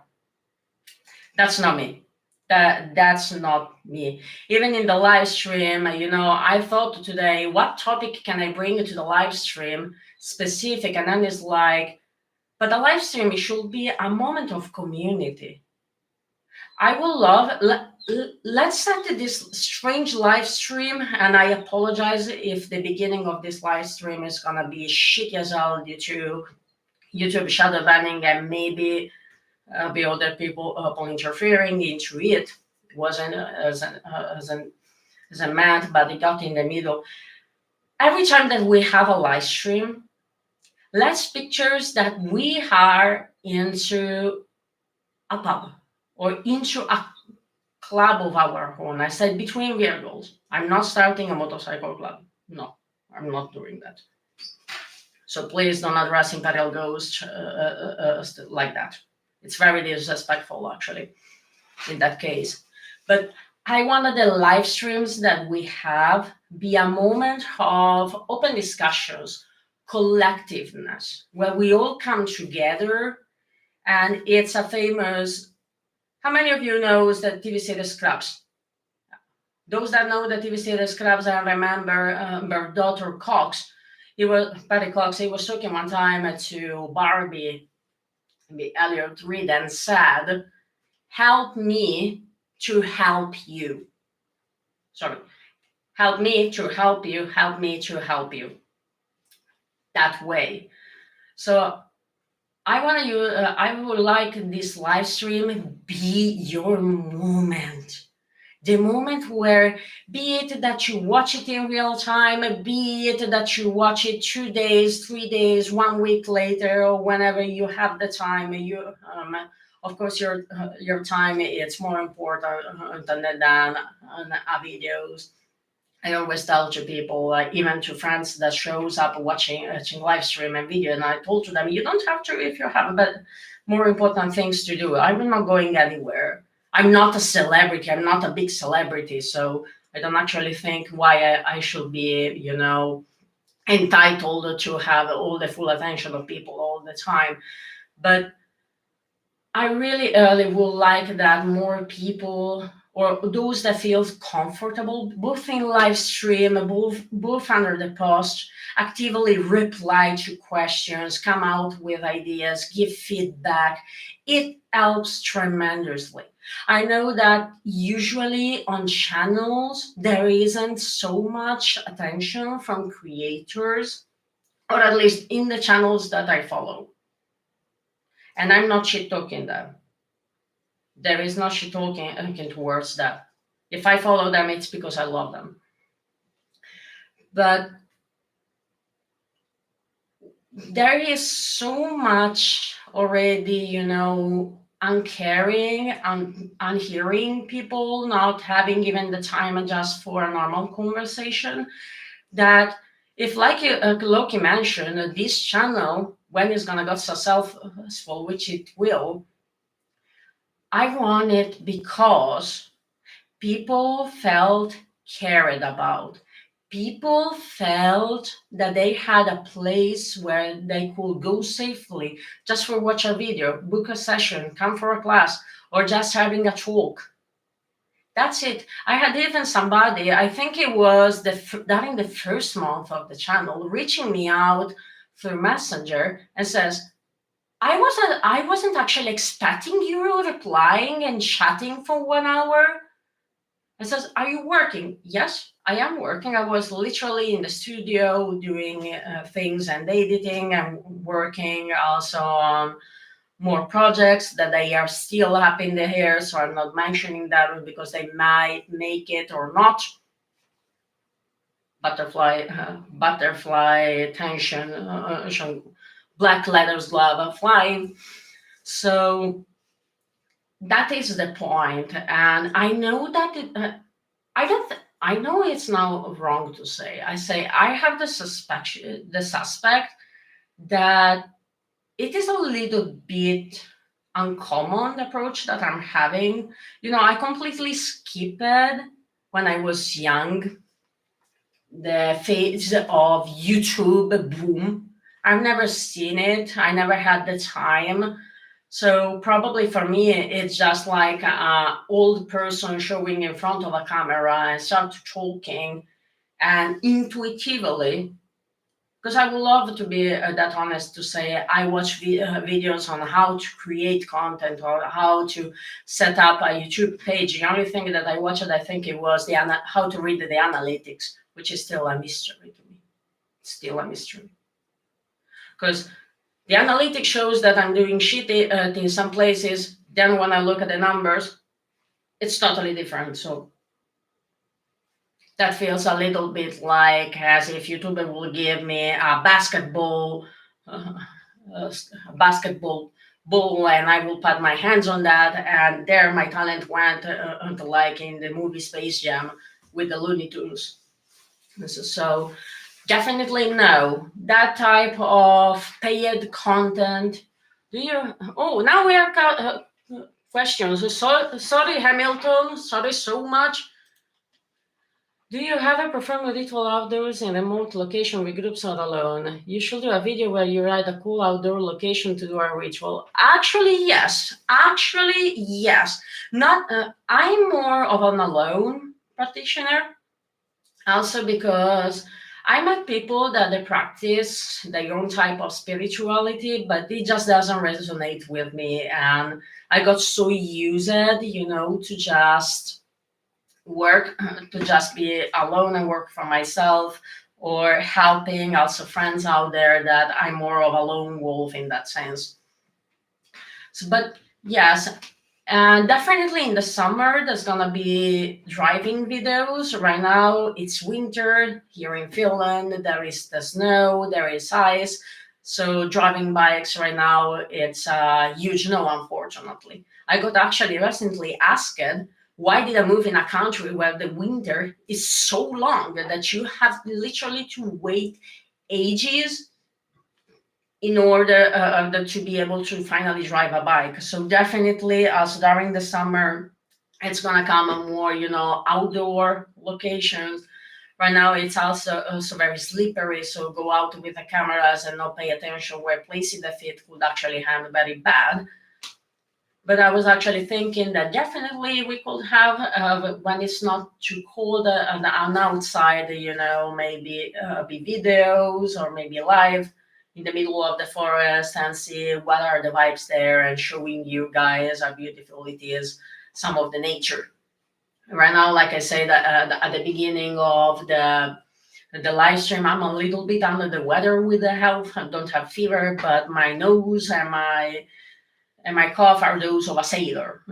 That's not me. That's not me. Even in the live stream, I thought today, what topic can I bring to the live stream specific? And then it's like, but the live stream, it should be a moment of community. I will love. Let's set this strange live stream, and I apologize if the beginning of this live stream is gonna be shitty as hell due to YouTube shadow banning and maybe be other people interfering into it. It wasn't as a mat, but it got in the middle. Every time that we have a live stream, let's pictures that we are into a pub or into a club of our own. I said between vehicles. I'm not starting a motorcycle club. No, I'm not doing that. So please don't address Imperial Ghost like that. It's very disrespectful, actually, in that case. But I wanted the live streams that we have be a moment of open discussions, collectiveness, where we all come together. And it's a famous, how many of you knows the TV series Scrubs? Those that know the TV series Scrubs, I remember her daughter Cox. Patty Cox, he was talking one time to Barbie Elliot Reed and said, help me to help you. Sorry. Help me to help you, help me to help you. That way. So I would like this live stream be your moment. The moment where, be it that you watch it in real time, be it that you watch it 2 days, 3 days, 1 week later, or whenever you have the time, of course, your time it's more important than videos. I always tell to people, even to friends that shows up watching live stream and video, and I told to them, you don't have to if you have but more important things to do. I'm not going anywhere. I'm not a celebrity. I'm not a big celebrity, so I don't actually think why I should be, entitled to have all the full attention of people all the time. But I really would like that more people or those that feel comfortable, both in live stream, both under the post, actively reply to questions, come out with ideas, give feedback. It helps tremendously. I know that usually on channels, there isn't so much attention from creators, or at least in the channels that I follow. And I'm not shit talking them. There is no shit talking towards that. If I follow them, it's because I love them. But there is so much already, uncaring, unhearing people, not having even the time just for a normal conversation, that if, like Loki mentioned, this channel, when it's gonna get successful, which it will, I want it because people felt cared about. People felt that they had a place where they could go safely just for watch a video, book a session, come for a class, or just having a talk. That's it. I had even somebody, I think it was during the first month of the channel, reaching me out through Messenger and says, I wasn't actually expecting you replying and chatting for 1 hour. I says, are you working? Yes, I am working. I was literally in the studio doing things and editing and working also on more projects that they are still up in the air. So I'm not mentioning that because they might make it or not. Butterfly tension, black letters lava flying. So that is the point. And I know that I don't. I know it's now wrong to say. I say I have the suspect that it is a little bit uncommon approach that I'm having. I completely skipped when I was young the phase of YouTube boom. I've never seen it. I never had the time. So probably for me, it's just like an old person showing in front of a camera and start talking and intuitively, because I would love to be that honest to say I watch videos on how to create content or how to set up a YouTube page. The only thing that I watched, I think it was how to read the analytics, which is still a mystery to me. It's still a mystery. Because the analytics shows that I'm doing shit in some places. Then when I look at the numbers, it's totally different. So that feels a little bit like as if YouTube will give me a basketball ball, and I will put my hands on that, and there my talent went like in the movie Space Jam with the Looney Tunes. So definitely no. That type of paid content. Do you? Oh, now we have questions. So, sorry, Hamilton. Sorry so much. Do you have a preferred ritual outdoors in a remote location with groups or alone? You should do a video where you ride a cool outdoor location to do a ritual. Actually, yes. Not. I'm more of an alone practitioner. Also because I met people that they practice their own type of spirituality, but it just doesn't resonate with me. And I got so used, to just work, to just be alone and work for myself, or helping also friends out there, that I'm more of a lone wolf in that sense. So, but yes, and definitely in the summer, there's gonna be driving videos. Right now, it's winter here in Finland. There is the snow, there is ice. So driving bikes right now, it's a huge no, unfortunately. I got actually recently asked, why did I move in a country where the winter is so long that you have literally to wait ages in order to be able to finally drive a bike. So definitely, also during the summer, it's gonna come more, outdoor locations. Right now, it's also very slippery, so go out with the cameras and not pay attention where placing the feet could actually hand very bad. But I was actually thinking that definitely we could have, when it's not too cold and outside, maybe be videos or maybe live in the middle of the forest and see what are the vibes there and showing you guys how beautiful it is, some of the nature. Right now, like I said at the beginning of the live stream, I'm a little bit under the weather with the health. I don't have fever, but my nose and my cough are those of a sailor.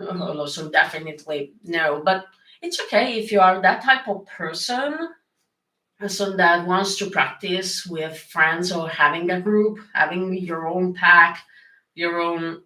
So definitely no. But it's okay if you are that type of person, so that wants to practice with friends or having a group, having your own pack, your own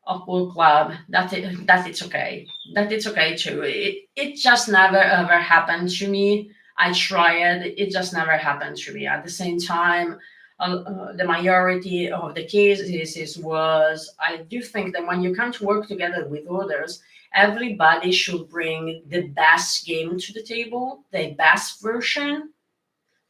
Occult club. That it's okay. That it's okay too. It just never ever happened to me. I tried. It just never happened to me. At the same time, the majority of the cases was, I do think that when you come to work together with others, everybody should bring the best game to the table, the best version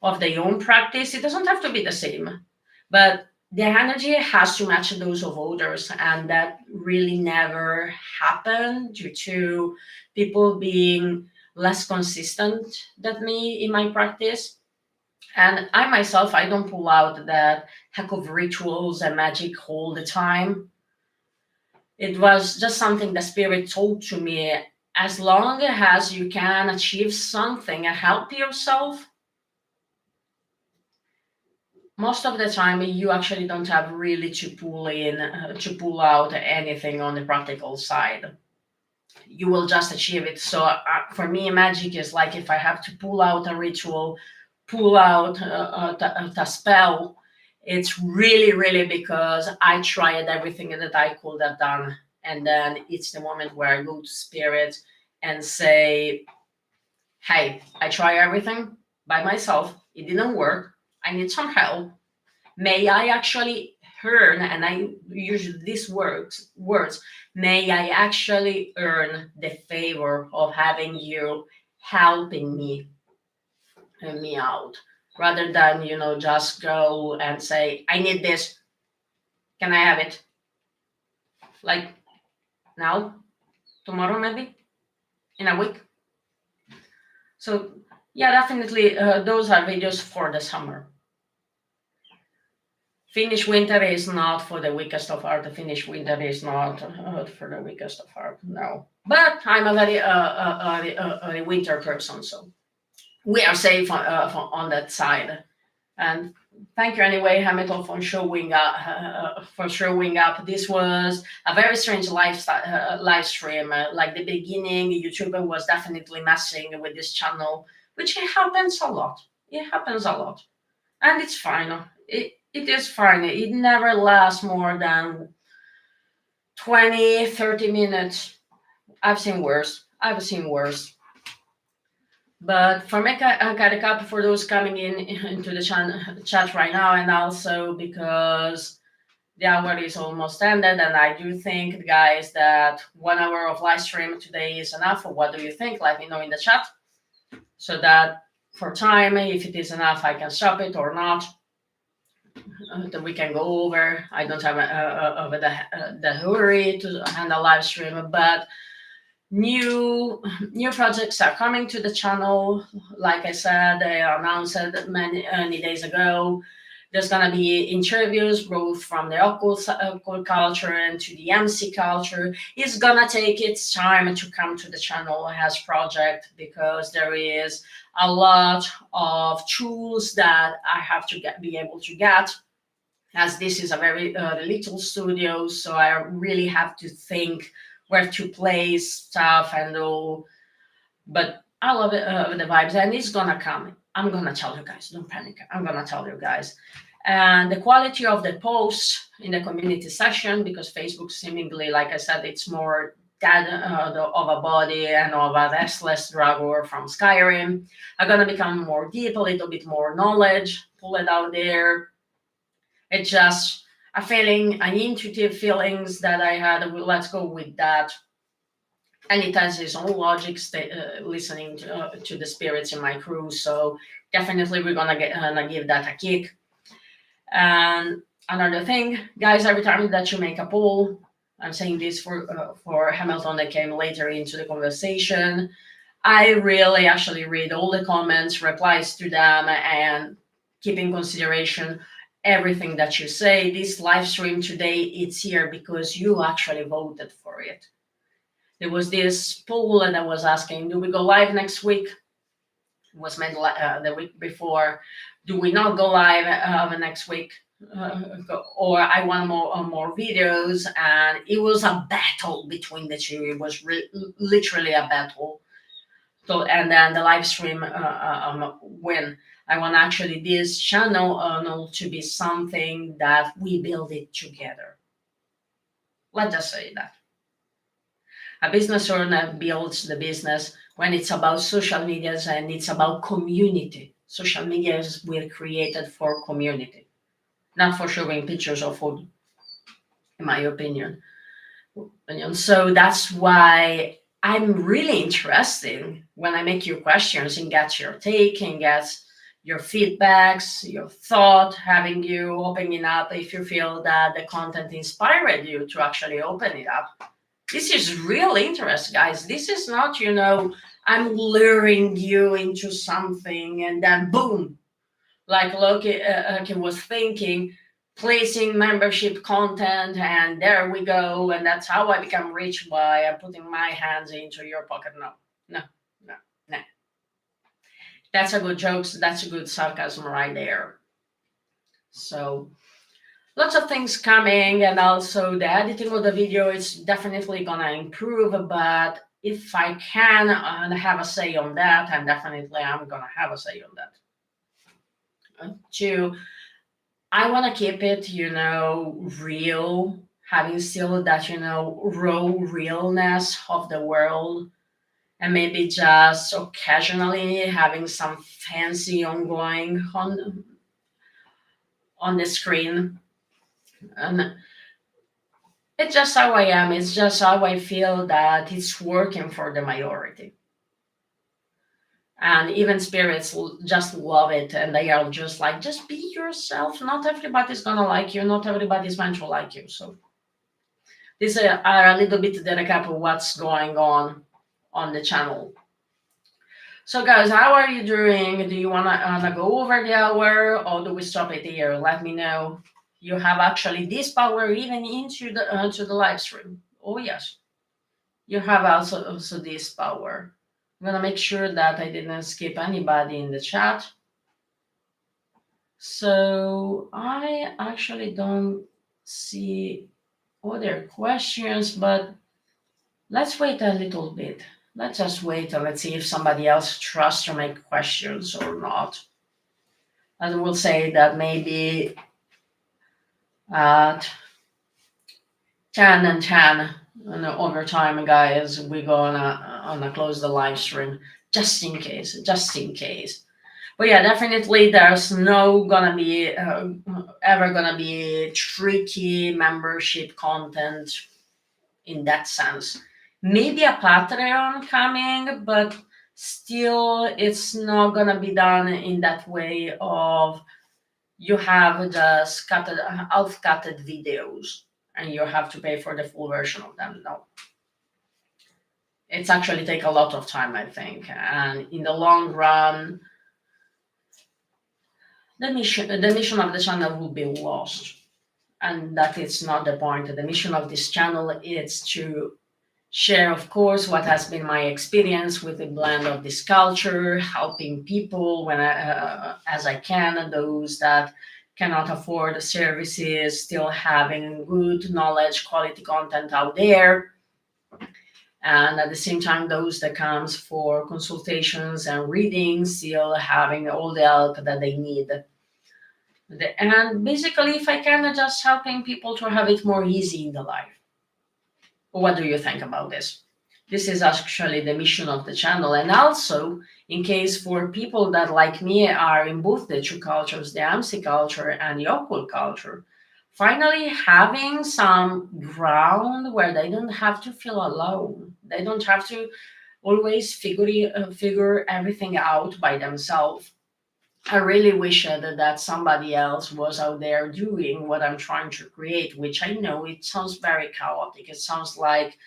of their own practice. It doesn't have to be the same, but the energy has to match those of others, and that really never happened due to people being less consistent than me in my practice. And I myself, I don't pull out that heck of rituals and magic all the time. It was just something the spirit told to me. As long as you can achieve something and help yourself, most of the time you actually don't have really to pull out anything on the practical side. You will just achieve it. So for me, magic is like if I have to pull out a ritual, pull out a spell, it's really because I tried everything that I could have done, and then it's the moment where I go to spirit and say, hey, I tried everything by myself, it didn't work, I need some help. May I actually earn, and I use these words, may I actually earn the favor of having you helping me out, rather than, just go and say, I need this, can I have it? Like now, tomorrow, maybe, in a week. So, yeah, definitely, those are videos for the summer. Finnish winter is not for the weakest of heart. The Finnish winter is not for the weakest of heart. No, but I'm a very a winter person, so we are safe on that side. And thank you anyway, Hamilton, for showing up. This was a very strange live stream. Like the beginning, YouTube was definitely messing with this channel, which happens a lot. It happens a lot, and it's fine. It is fine. It never lasts more than 20-30 minutes. I've seen worse. I've seen worse. But for me, I got a couple for those coming in into the chat right now, and also because the hour is almost ended, and I do think, guys, that 1 hour of live stream today is enough. What do you think? Let me know in the chat, so that for time, if it is enough, I can stop it or not. That we can go over. I don't have the hurry to handle live stream, but new projects are coming to the channel. Like I said, they announced it many days ago. There's gonna be interviews both from the occult culture and to the MC culture. It's gonna take its time to come to the channel as project, because there is a lot of tools that I have to be able to get, as this is a very little studio, so I really have to think where to place stuff and all. But I love it, the vibes, and it's gonna come. I'm gonna tell you guys, don't panic. I'm gonna tell you guys. And the quality of the posts in the community section, because Facebook seemingly, like I said, it's more that of a body and of a restless dragon from Skyrim, are gonna become more deep, a little bit more knowledge, pull it out there. It's just a feeling, an intuitive feelings that I had. Let's go with that. And it has its own logic, listening to the spirits in my crew. So definitely we're gonna give that a kick. And another thing, guys, every time that you make a poll, I'm saying this for Hamilton that came later into the conversation. I really actually read all the comments, replies to them, and keep in consideration everything that you say. This live stream today, it's here because you actually voted for it. There was this poll that I was asking, do we go live next week? It was made the week before. Do we not go live next week? Or I want more videos, and it was a battle between the two. It was literally a battle. So, and then the live stream win. I want actually this channel to be something that we build it together. Let's just say that a business owner builds the business when it's about social medias and it's about community. Social medias were created for community, not for showing pictures of food, in my opinion. So that's why I'm really interested when I make you questions and get your take and get your feedbacks, your thought, having you opening up if you feel that the content inspired you to actually open it up. This is real interest, guys. This is not, I'm luring you into something and then boom, like Loki was thinking, placing membership content, and there we go, and that's how I become rich by putting my hands into your pocket. No, no, no, no. That's a good jokes. That's a good sarcasm right there. So lots of things coming, and also the editing of the video is definitely gonna improve. But if I can have a say on that, I'm gonna have a say on that. Two, I want to keep it, real, having still that, raw realness of the world, and maybe just occasionally having some fancy ongoing on the screen. And it's just how I am. It's just how I feel that it's working for the majority. And even spirits just love it, and they are just like, just be yourself. Not everybody's gonna like you. Not everybody's meant to like you. So these are a little bit the recap of what's going on the channel. So guys, how are you doing? Do you wanna go over the hour, or do we stop it here? Let me know. You have actually this power even into the to the live stream. Oh yes, you have also this power. I'm gonna make sure that I didn't skip anybody in the chat. So I actually don't see other questions, but let's wait a little bit. Let's just wait and let's see if somebody else trusts to make questions or not. And we'll say that maybe at 10 and 10 and over time, guys, we're gonna close the live stream just in case, just in case. But yeah, definitely there's no gonna be ever gonna be tricky membership content in that sense. Maybe a Patreon coming, but still it's not gonna be done in that way of you have the scattered half-cutted videos and you have to pay for the full version of them. No. It's actually take a lot of time, I think. And in the long run, the mission of the channel will be lost. And that is not the point. The mission of this channel is to share, of course, what has been my experience with the blend of this culture, helping people when as I can, those that cannot afford the services, still having good knowledge, quality content out there. And at the same time, those that comes for consultations and readings, still having all the help that they need. And basically, if I can, just helping people to have it more easy in the life. What do you think about this? This is actually the mission of the channel. And also, in case for people that like me are in both the true cultures, the MC culture and the occult culture, finally having some ground where they don't have to feel alone. They don't have to always figure everything out by themselves. I really wish that somebody else was out there doing what I'm trying to create, which I know it sounds very chaotic. It sounds like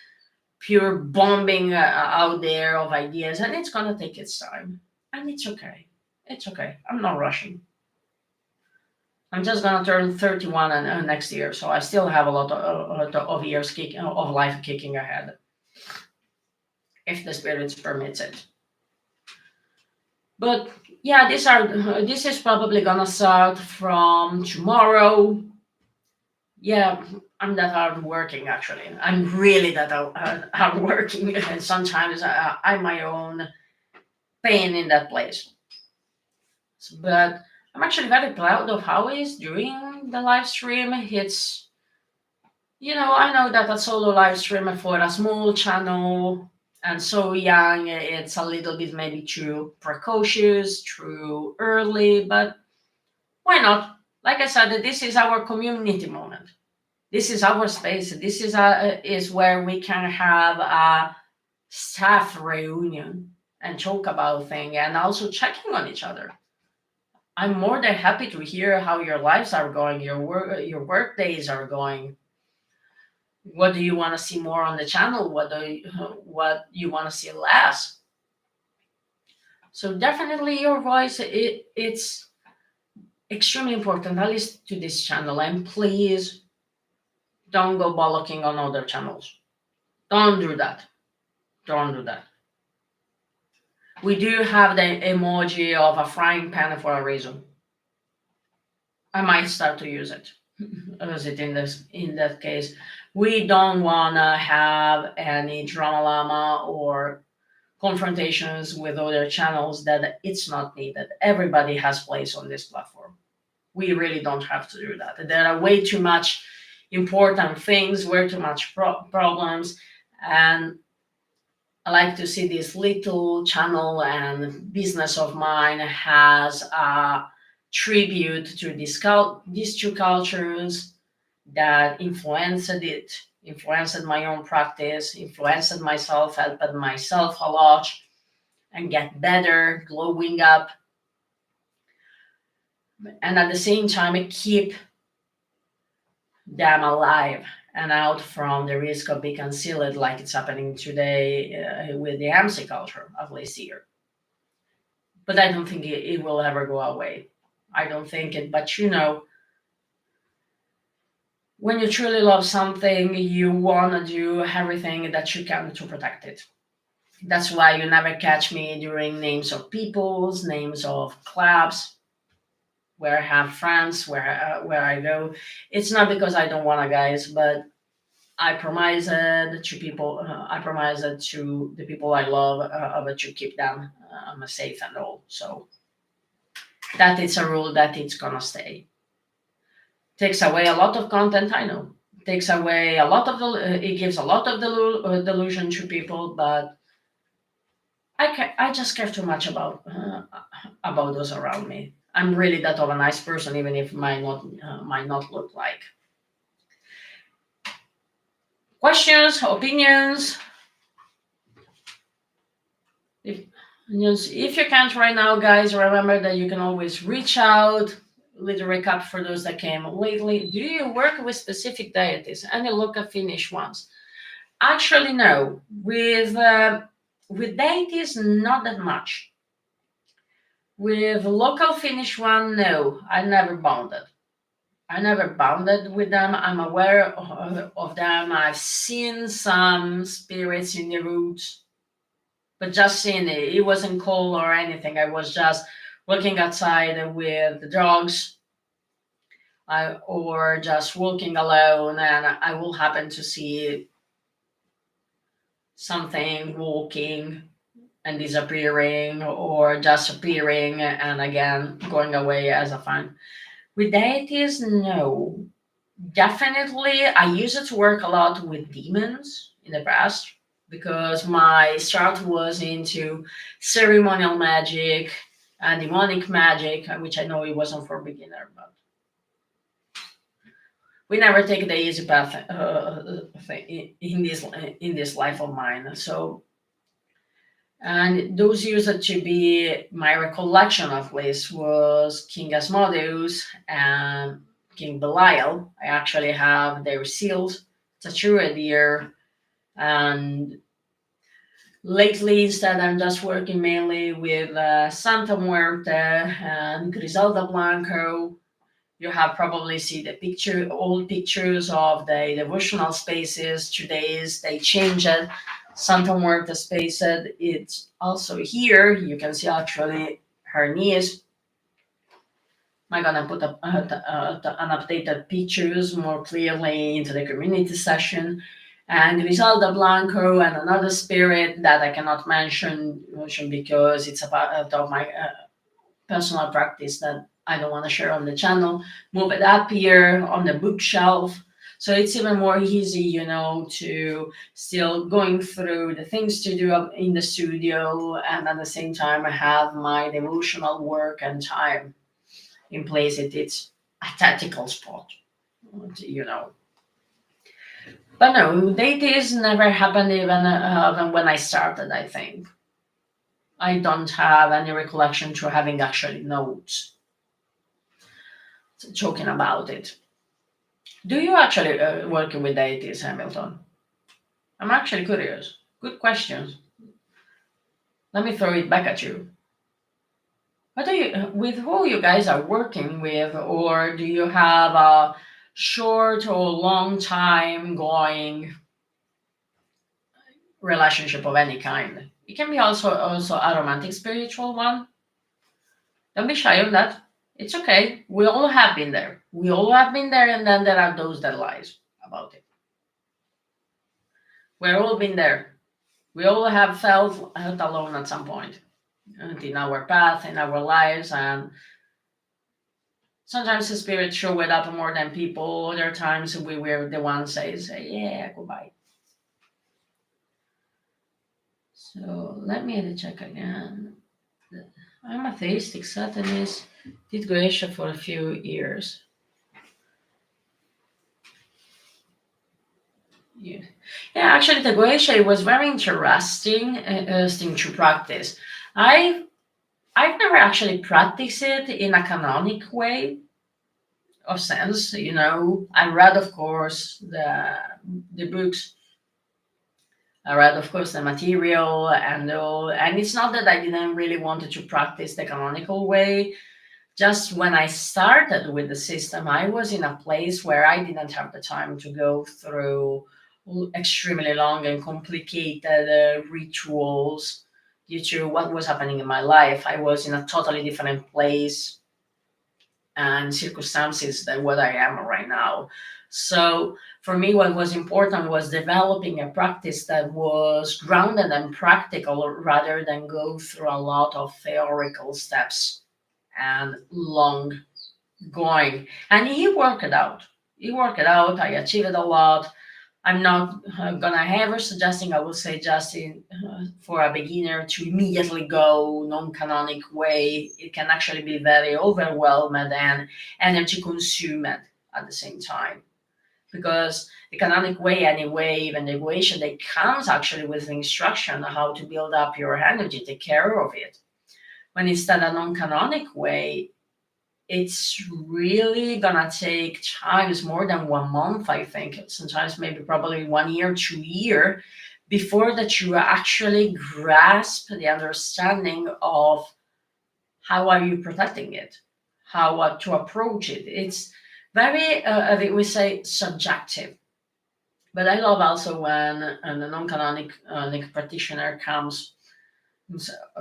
pure bombing out there of ideas, and it's gonna take its time. And it's okay. It's okay. I'm not rushing. I'm just gonna turn 31 next year, so I still have a lot of years of life kicking ahead, if the spirits permits it. But yeah, this is probably gonna start from tomorrow. Yeah, I'm that hard working actually. I'm really that hard working, and sometimes I'm my own pain in that place. But I'm actually very proud of how he's doing the live stream. I know that a solo live streamer for a small channel and so young, it's a little bit maybe too precocious, too early, but why not? Like I said, this is our community moment. This is our space. This is where we can have a staff reunion and talk about things and also checking on each other. I'm more than happy to hear how your lives are going, your work days are going. What do you want to see more on the channel? What you want to see less? So definitely your voice, it's extremely important, at least to this channel. And please don't go bollocking on other channels. Don't do that. Don't do that. We do have the emoji of a frying pan for a reason. I might start to use it. Use it in that case. We don't wanna have any drama llama or confrontations with other channels that it's not needed. Everybody has place on this platform. We really don't have to do that. There are way too much important things, way too much problems, and I like to see this little channel and business of mine has a tribute to these two cultures that influenced my own practice, influenced myself, helped myself a lot, and get better, glowing up, and at the same time keep them alive and out from the risk of being concealed like it's happening today with the MC culture, at least here. But I don't think it will ever go away. I don't think it, but when you truly love something, you want to do everything that you can to protect it. That's why you never catch me during names of peoples, names of clubs, where I have friends, where I go. It's not because I don't want to, guys, but I promise it to people. I promise it to the people I love, but to keep them safe and all. So that it's a rule that it's gonna stay. Takes away a lot of content. I know. Takes away a lot of the. It gives a lot of delusion to people, but I just care too much about those around me. I'm really that of a nice person, even if might not look like. Questions, opinions. If, if you can't right now, guys, remember that you can always reach out. Little recap for those that came lately. Do you work with specific deities? Any local Finnish ones? Actually, no. With deities, not that much. With local Finnish one, no. I never bounded with them. I'm aware of them. I've seen some spirits in the roots, but just seeing it. It wasn't cold or anything. I was just walking outside with the dogs, or just walking alone, and I will happen to see something walking and disappearing, or just appearing and again going away as a fun. With deities, no. Definitely, I used to work a lot with demons in the past because my start was into ceremonial magic and demonic magic, which I know it wasn't for beginner, but we never take the easy path in this life of mine. So And those used to be, my recollection of least, was King Asmodeus and King Belial. I actually have their seals tattooed here. And lately, instead, I'm just working mainly with Santa Muerte and Griselda Blanco. You have probably seen the old pictures of the devotional spaces. Today's they changed it. Santa Muerte space. It's also here. You can see actually her niece. I'm gonna put up an updated pictures more clearly into the community session. And Griselda Blanco and another spirit that I cannot mention because it's a part of my personal practice that I don't want to share on the channel. Move it up here on the bookshelf. So it's even more easy, to still going through the things to do up in the studio, and at the same time I have my devotional work and time in place. It's a tactical spot, you know. But no, deities never happened even when I started, I think. I don't have any recollection to having actually notes talking about it. Do you actually work with deities, Hamilton? I'm actually curious. Good questions. Let me throw it back at you. What do you, with who you guys are working with, or do you have a short or long time going relationship of any kind? It can be also a romantic spiritual one. Don't be shy on that. It's okay. We all have been there. We all have been there, and then there are those that lies about it. We're all been there. We all have felt alone at some point in our path, in our lives, and sometimes the spirit showed up more than people. Other times we were the ones say, yeah, goodbye. So let me check again. I'm a theistic Satanist. Did Goetia for a few years. Yeah, yeah. Actually, the Goetia was very interesting to practice. I I've never actually practiced it in a canonic way of sense. I read, of course, the books. I read, of course, the material and all. And it's not that I didn't really wanted to practice the canonical way. Just when I started with the system, I was in a place where I didn't have the time to go through extremely long and complicated rituals due to what was happening in my life. I was in a totally different place and circumstances than what I am right now. So for me, what was important was developing a practice that was grounded and practical rather than go through a lot of theoretical steps and long going. And he worked it out. He worked it out. I achieved a lot. I'm not gonna ever suggesting, I will say, just for a beginner to immediately go non-canonic way. It can actually be very overwhelmed and energy consuming at the same time, because the canonic way anyway, even the equation, that comes actually with the instruction on how to build up your energy, take care of it. When instead a non-canonic way, it's really gonna take times more than 1 month, I think. Sometimes maybe probably 1 year, 2 year, before that you actually grasp the understanding of how are you protecting it, how to approach it. It's very, I think we say, subjective. But I love also when a non-canonic practitioner comes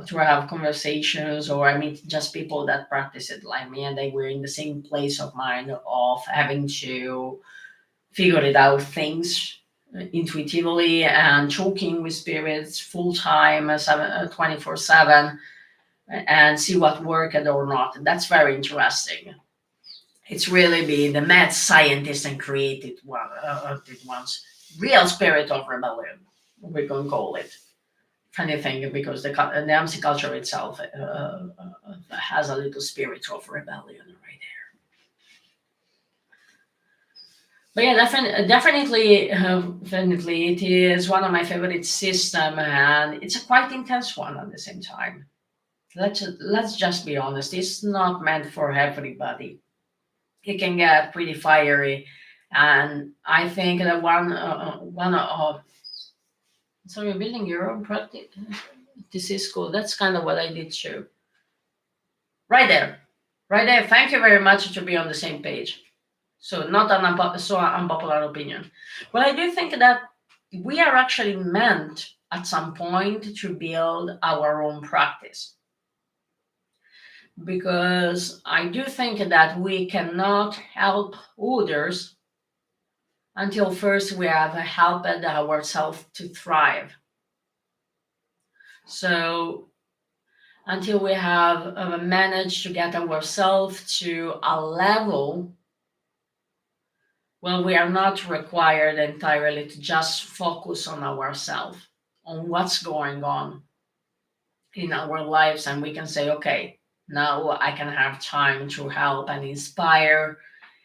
to have conversations, or I meet just people that practice it like me, and they were in the same place of mind of having to figure it out things intuitively and talking with spirits full time, 24/7, and see what worked or not. That's very interesting. It's really been the mad scientist and created ones, real spirit of rebellion, we're going to call it. Funny thing, because the MC culture itself has a little spirit of rebellion right there. But yeah, definitely, it is one of my favorite system, and it's a quite intense one at the same time. Let's just be honest. It's not meant for everybody. It can get pretty fiery, and I think that one of so you're building your own practice. This is cool. That's kind of what I did too. Right there, right there. Thank you very much to be on the same page. So not an unpopular opinion. Well, I do think that we are actually meant at some point to build our own practice, because I do think that we cannot help others until first we have helped ourselves to thrive. So until we have managed to get ourselves to a level, well, we are not required entirely to just focus on ourselves, on what's going on in our lives, and we can say, okay, now I can have time to help and inspire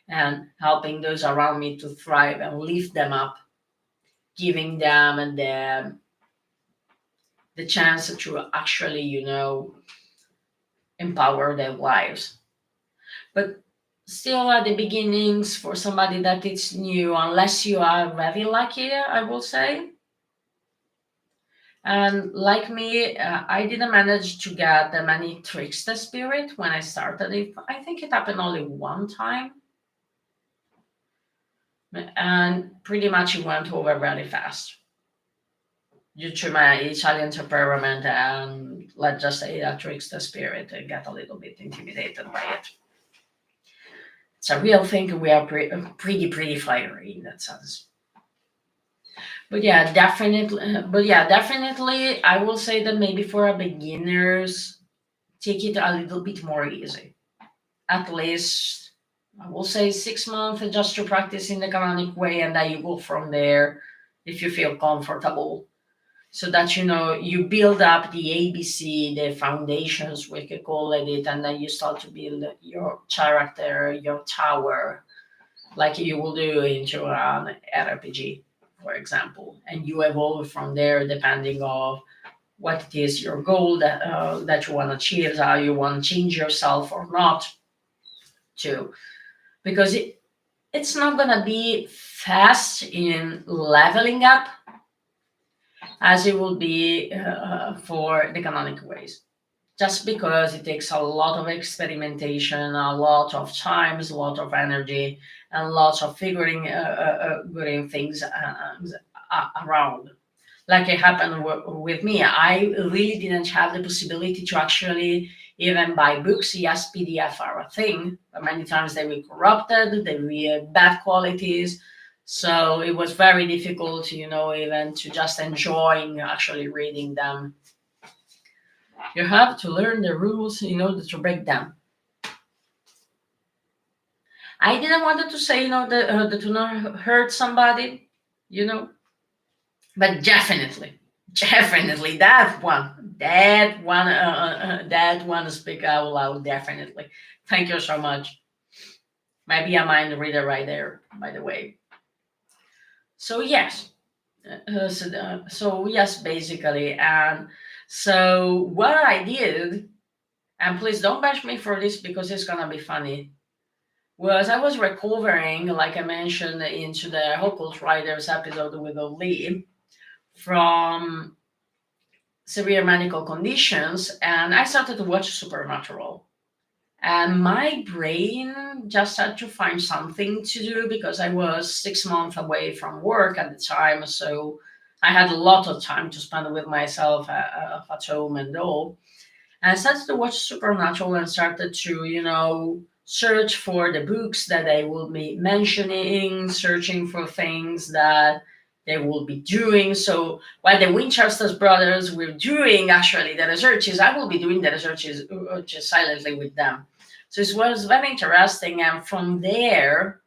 and helping those around me to thrive and lift them up, giving them the chance to actually, empower their lives. But still, at the beginnings, for somebody that is new, unless you are very lucky, I will say. And like me, I didn't manage to get the many trickster spirit when I started it. I think it happened only one time, and pretty much it went over very fast due to my Italian temperament, and let's just say that trickster spirit got a little bit intimidated by it. It's a real thing. We are pretty fiery in that sense. But yeah, definitely, I will say that maybe for a beginners, take it a little bit more easy. At least I will say 6 months just to practice in the canonic way, and then you go from there if you feel comfortable. So that you build up the ABC, the foundations, we could call it, and then you start to build your character, your tower, like you will do into an RPG, for example, and you evolve from there depending on what it is your goal that you want to achieve, how you want to change yourself or not, too, because it's not gonna be fast in leveling up as it will be for the canonic ways. Just because it takes a lot of experimentation, a lot of times, a lot of energy, and lots of figuring things around. Like it happened with me, I really didn't have the possibility to actually even buy books. Yes, PDF are a thing, but many times they were corrupted, they were bad qualities. So it was very difficult, even to just enjoying actually reading them. You have to learn the rules in order to break them. I didn't want to say, that to not hurt somebody, you know, but definitely that one speak out loud. Definitely. Thank you so much. Maybe a mind reader right there, by the way. So yes, so yes, basically, and so what I did, and please don't bash me for this because it's gonna be funny. Was I was recovering, like I mentioned into the Occult Riders episode with Lee, from severe medical conditions, and I started to watch Supernatural. And my brain just had to find something to do because I was 6 months away from work at the time. So I had a lot of time to spend with myself at home and all. And I started to watch Supernatural and started to, search for the books that they will be mentioning, searching for things that they will be doing. So while the Winchester's brothers were doing actually the researches, I will be doing the researches just silently with them. So it was very interesting. And from there,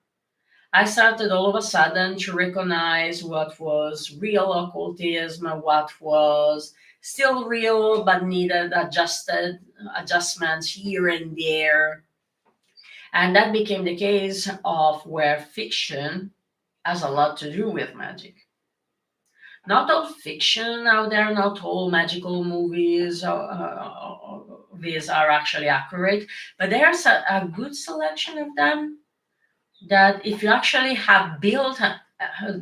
I started all of a sudden to recognize what was real occultism, what was still real but needed adjustments here and there. And that became the case of where fiction has a lot to do with magic. Not all fiction out there, not all magical movies these are actually accurate, but there's a good selection of them that if you actually have built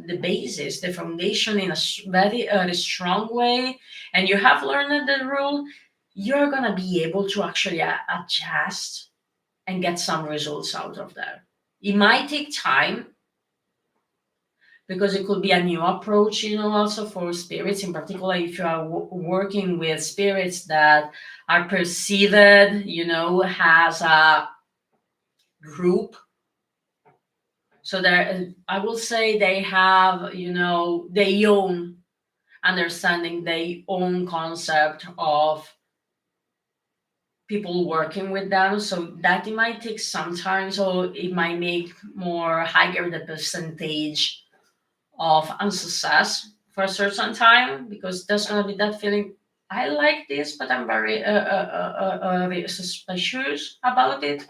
the basis, the foundation in a very strong way, and you have learned the rule, you're going to be able to actually adjust and get some results out of that. It might take time because it could be a new approach, also for spirits, in particular, if you are working with spirits that are perceived, has a group. So there, I will say they have, their own understanding, their own concept of people working with them. So that it might take some time. So it might make more higher the percentage of unsuccess for a certain time, because there's going to be that feeling, I like this, but I'm very suspicious about it.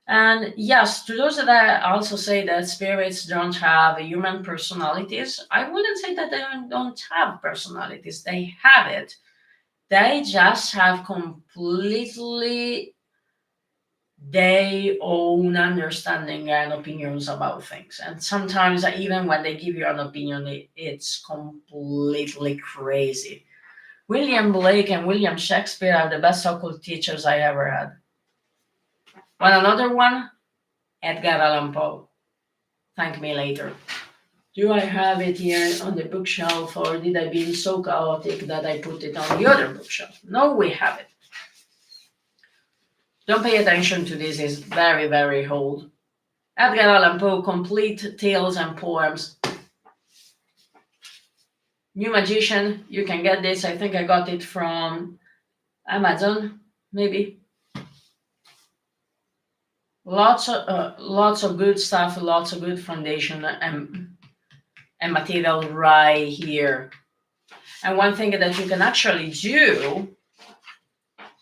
And yes, to those that also say that spirits don't have human personalities, I wouldn't say that they don't have personalities. They have it. They just have completely their own understanding and opinions about things. And sometimes, even when they give you an opinion, it's completely crazy. William Blake and William Shakespeare are the best occult teachers I ever had. Want another one? Edgar Allan Poe. Thank me later. Do I have it here on the bookshelf, or did I be so chaotic that I put it on the other bookshelf? No, we have it. Don't pay attention to this, it's very, very old. Edgar Allan Poe, Complete Tales and Poems. New Magician, you can get this. I think I got it from Amazon, maybe. Lots of good stuff, lots of good foundation and material right here. And one thing that you can actually do,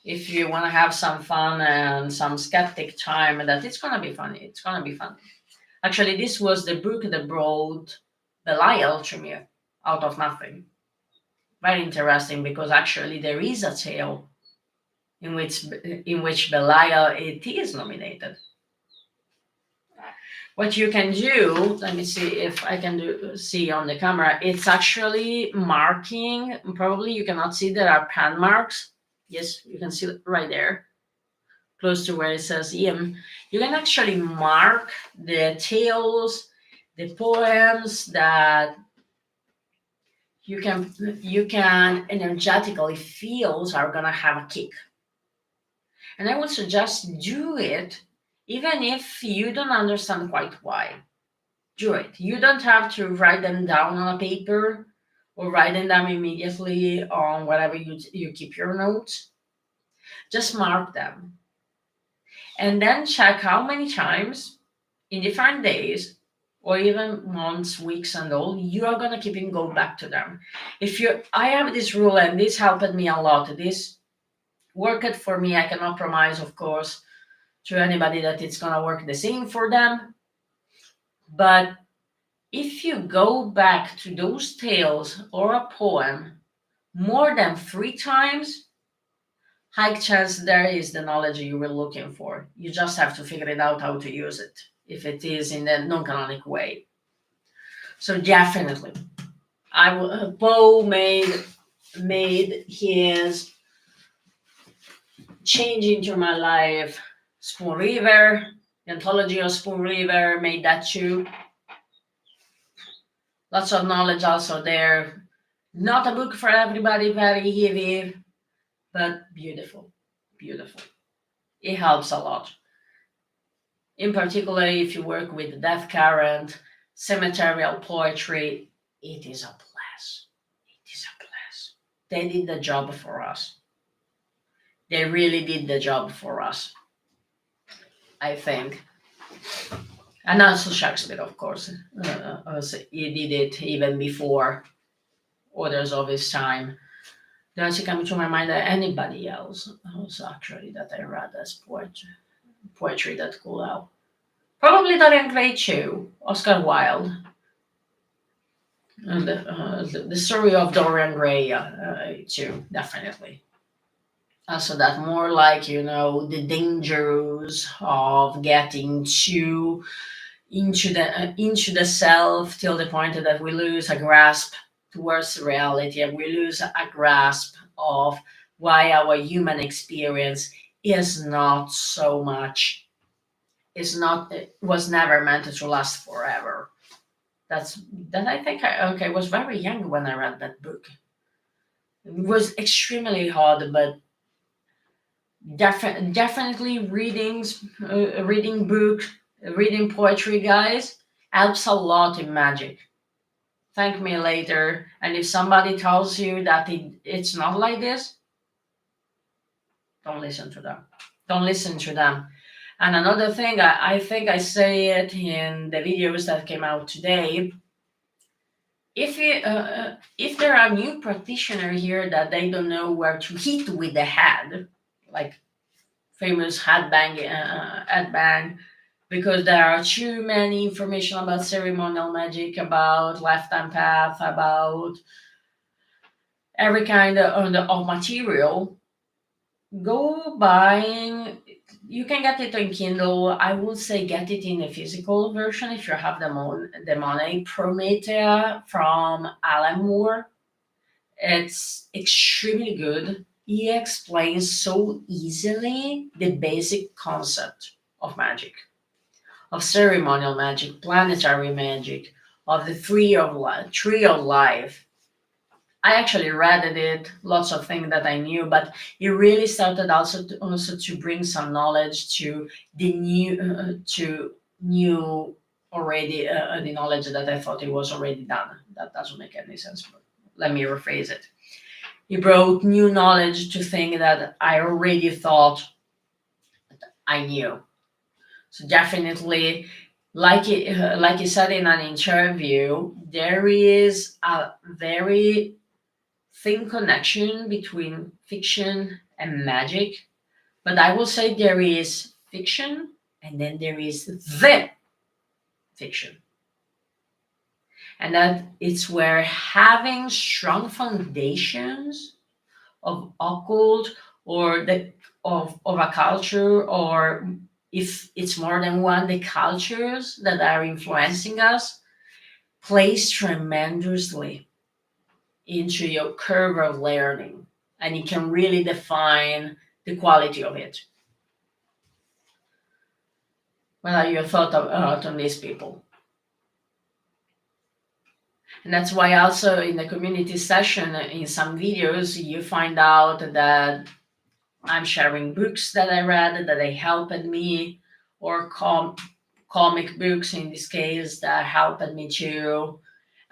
if you want to have some fun and some skeptic time, that it's going to be funny. It's going to be fun. Actually, this was the book that brought Belial to me out of nothing. Very interesting, because actually there is a tale in which Belial it is nominated. What you can do, let me see if I can see on the camera, it's actually marking, probably you cannot see, there are pen marks. Yes, you can see it right there, close to where it says Ian. You can actually mark the tales, the poems that you can energetically feel are gonna have a kick. And I would suggest do it even if you don't understand quite why. Do it. You don't have to write them down on a paper or write them down immediately on whatever you keep your notes. Just mark them. And then check how many times in different days or even months, weeks, and all, you are gonna keep and go back to them. I have this rule, and this helped me a lot. This worked for me. I cannot promise, of course, to anybody that it's gonna work the same for them. But if you go back to those tales or a poem more than 3 times, high chance there is the knowledge you were looking for. You just have to figure it out how to use it, if it is in a non-canonic way. So definitely, Poe made his change into my life. Spoon River, the anthology of Spoon River made that too. Lots of knowledge also there. Not a book for everybody, very heavy, but beautiful, beautiful. It helps a lot. In particular, if you work with Death Current, cemeterial poetry, it is a blast. It is a blast. They did the job for us. They really did the job for us, I think. And also Shakespeare, of course. He did it even before others of his time. Doesn't come to my mind that anybody else actually that I read as poetry that could help. Probably Dorian Gray too, Oscar Wilde, and the story of Dorian Gray too, definitely. So that more like the dangers of getting too into the self till the point that we lose a grasp towards reality, and we lose a grasp of why our human experience is not so much is not it was never meant to last forever. That's that I think I was very young when I read that book. It was extremely hard, but definitely reading books, reading poetry, guys, helps a lot in magic. Thank me later. And if somebody tells you that it's not like this, don't listen to them. Don't listen to them. And another thing, I think I say it in the videos that came out today. If there are new practitioner here that they don't know where to hit with the head, like famous head bang, because there are too many information about ceremonial magic, about lifetime path, about every kind of material. Go buying. You can get it on Kindle. I would say get it in a physical version if you have the money. Promethea from Alan Moore. It's extremely good. He explains so easily the basic concept of magic, of ceremonial magic, planetary magic, of the tree of life. I actually read it, lots of things that I knew, but it really started also to bring some knowledge to new already the knowledge that I thought it was already done. That doesn't make any sense. But let me rephrase it. He brought new knowledge to things that I already thought I knew. So definitely, like he said in an interview, there is a very thin connection between fiction and magic. But I will say there is fiction and then there is the fiction. And that it's where having strong foundations of occult or of a culture, or if it's more than one, the cultures that are influencing us plays tremendously into your curve of learning, and it can really define the quality of it. What are your thoughts on these people? And that's why also in the community session in some videos you find out that I'm sharing books that I read that they helped me, or comic books in this case that helped me too.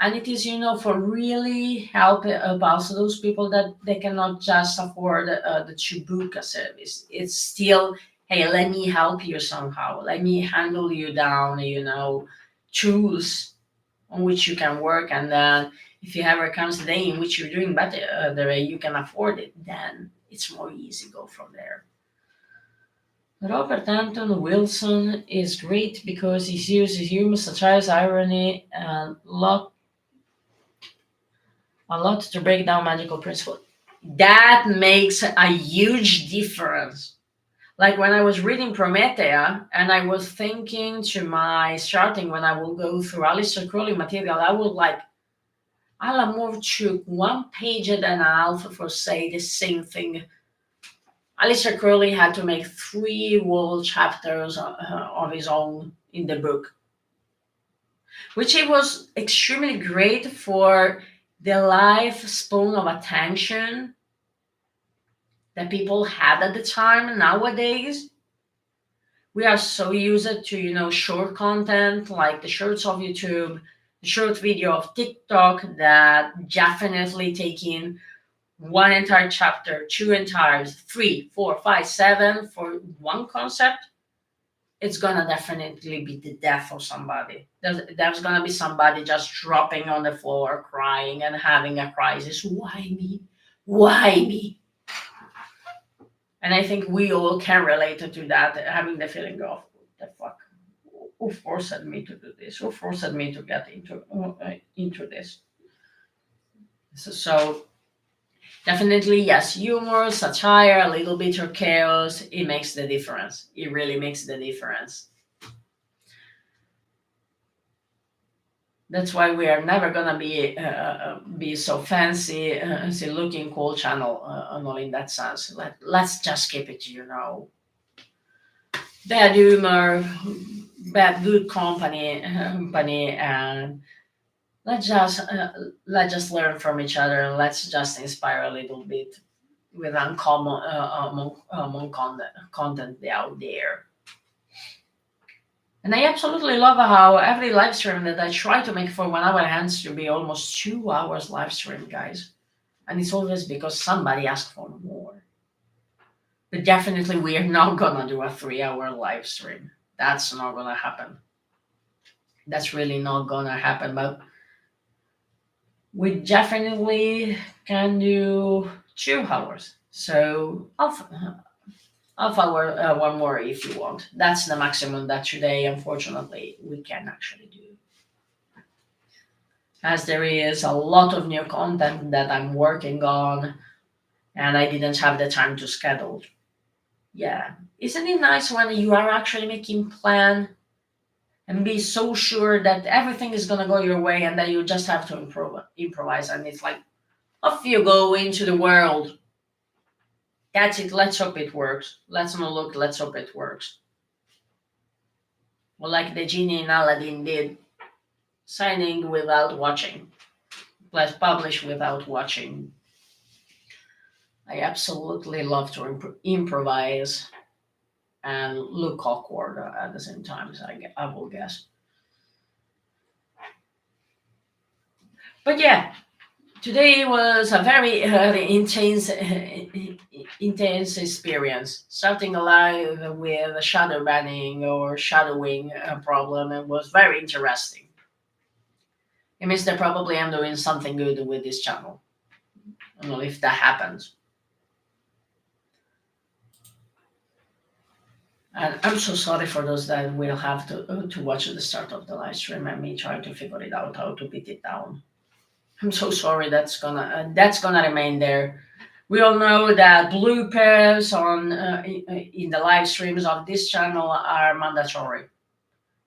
And it is, for really help also those people that they cannot just afford the to book a service. It's still, hey, let me help you somehow. Let me handle you down, tools on which you can work. And then if you ever comes a day in which you're doing better, the way you can afford it, then it's more easy go from there. Robert Anton Wilson is great because he uses humor, satire, irony, and a lot to break down magical principles. That makes a huge difference. Like when I was reading Promethea and I was thinking to my starting when I will go through Alistair Crowley material, I would like Alan Moore took 1 page and a half for say the same thing. Alistair Crowley had to make 3 whole chapters of his own in the book, which it was extremely great for the lifespan of attention that people had at the time. Nowadays, we are so used to, short content like the shorts of YouTube, the short video of TikTok that definitely take in one entire chapter, 2 entires, 3, 4, 5, 7 for one concept. It's gonna definitely be the death of somebody. There's gonna be somebody just dropping on the floor, crying and having a crisis. Why me? Why me? And I think we all can relate to that, having the feeling of what the fuck. who forced me to do this? Who forced me to get into this? So definitely, yes, humor, satire, a little bit of chaos. It makes the difference. It really makes the difference. That's why we are never gonna be so fancy, see looking cool channel, not in that sense. Let's just keep it, bad humor, bad good company, and let's just uh, let's just learn from each other, and let's just inspire a little bit with uncommon among content out there. And I absolutely love how every live stream that I try to make for 1 hour ends to be almost 2 hours live stream, guys. And it's always because somebody asked for more. But definitely, we are not gonna do a 3 hour live stream. That's not gonna happen. That's really not gonna happen. But we definitely can do 2 hours. So half hour, one more if you want. That's the maximum that today, unfortunately, we can actually do. As there is a lot of new content that I'm working on, and I didn't have the time to schedule. Yeah, isn't it nice when you are actually making plan and be so sure that everything is gonna go your way, and that you just have to improvise, and it's like off you go into the world. That's it. Let's hope it works. Let's not look. Let's hope it works. Well, like the genie in Aladdin did, signing without watching, plus publish without watching. I absolutely love to improvise and look awkward at the same time. So I will guess. But yeah, today was a very intense experience. Starting alive with a shadow banning or shadowing problem, it was very interesting. It means that probably I'm doing something good with this channel. I don't know if that happens. And I'm so sorry for those that will have to watch the start of the live stream and me trying to figure it out how to beat it down. I'm so sorry. That's gonna remain there. We all know that bloopers on in the live streams of this channel are mandatory,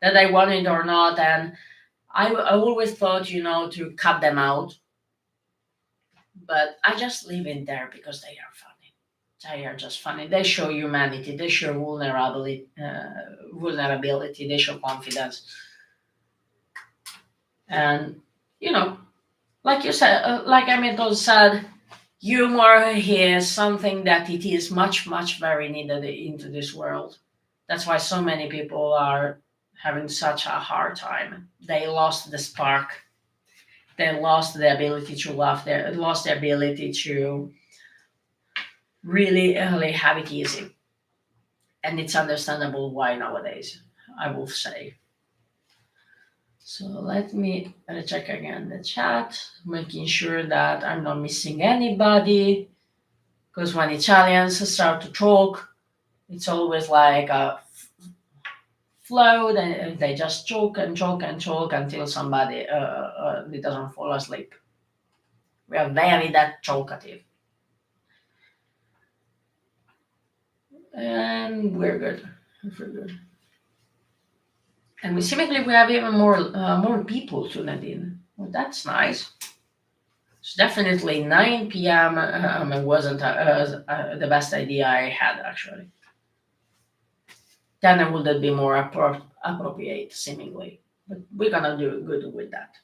that I want it or not. And I always thought, to cut them out, but I just leave it there because they are funny. They are just funny. They show humanity. They show vulnerability. They show confidence. And you know, like you said, like Hamilton said, humor is something that it is much, much very needed into this world. That's why so many people are having such a hard time. They lost the spark. They lost the ability to laugh. They lost the ability to really have it easy. And it's understandable why nowadays, I will say. So let me check again the chat, making sure that I'm not missing anybody. Because when Italians start to talk, it's always like a flow. They just talk and talk and talk until somebody doesn't fall asleep. We are very that talkative. And we're good. We're good. And we seemingly we have even more people tuned in. Well, that's nice. It's definitely 9 p.m. It wasn't the best idea I had actually. Then it would be more appropriate, seemingly. But we're gonna do good with that.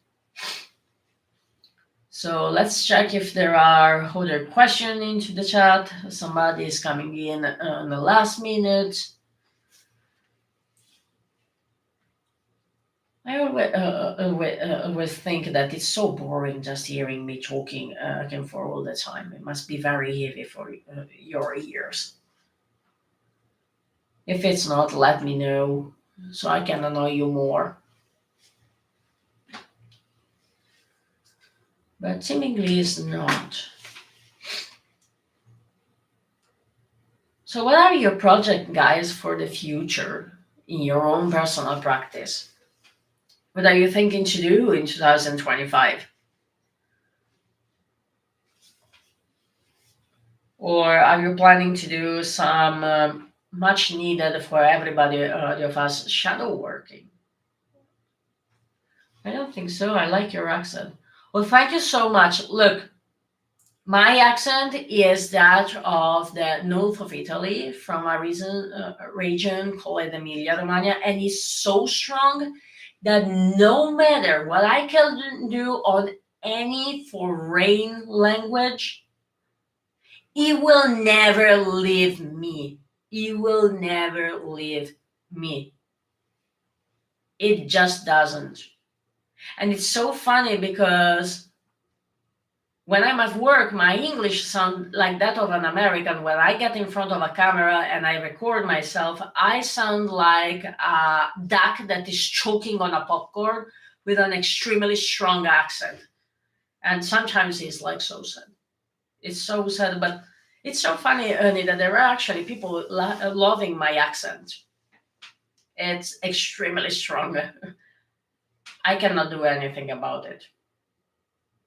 So let's check if there are other questions into the chat. Somebody is coming in the last minute. I always think that it's so boring just hearing me talking again for all the time. It must be very heavy for your ears. If it's not, let me know so I can annoy you more. But seemingly it's not. So what are your project guys for the future? in your own personal practice. What are you thinking to do in 2025? Or are you planning to do some much needed for everybody of us shadow working? I don't think so. I like your accent. Well, thank you so much. Look, my accent is that of the north of Italy, from a region called Emilia Romagna, and it's so strong that no matter what I can do on any foreign language, it will never leave me. It will never leave me. It just doesn't. And it's so funny because when I'm at work, my English sounds like that of an American. When I get in front of a camera and I record myself, I sound like a duck that is choking on a popcorn with an extremely strong accent. And sometimes it's like so sad. It's so sad, but it's so funny, Ernie, that there are actually people loving my accent. It's extremely strong. I cannot do anything about it.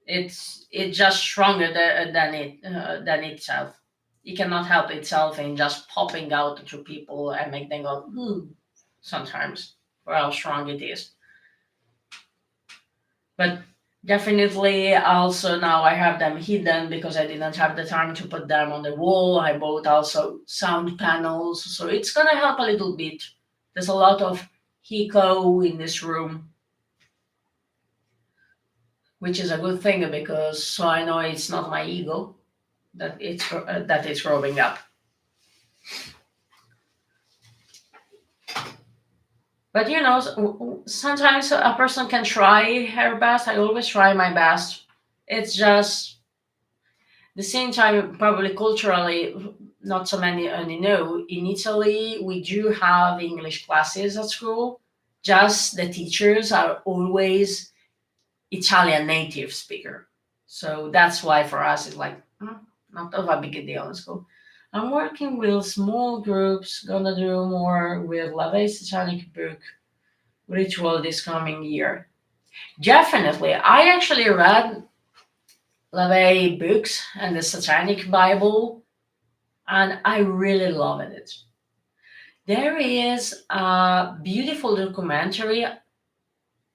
It's just stronger than itself. It cannot help itself in just popping out to people and make them go sometimes for how strong it is. But definitely also now I have them hidden because I didn't have the time to put them on the wall. I bought also sound panels, so it's gonna help a little bit. There's a lot of echo in this room, which is a good thing because so I know it's not my ego that it's growing up. But sometimes a person can try her best. I always try my best. It's just the same time, probably culturally, not so many only know. In Italy, we do have English classes at school. Just the teachers are always Italian native speaker. So that's why for us it's like not of a big deal in school. I'm working with small groups, gonna do more with LaVey's satanic book ritual this coming year. Definitely. I actually read LaVey books and the Satanic Bible, and I really loved it. There is a beautiful documentary.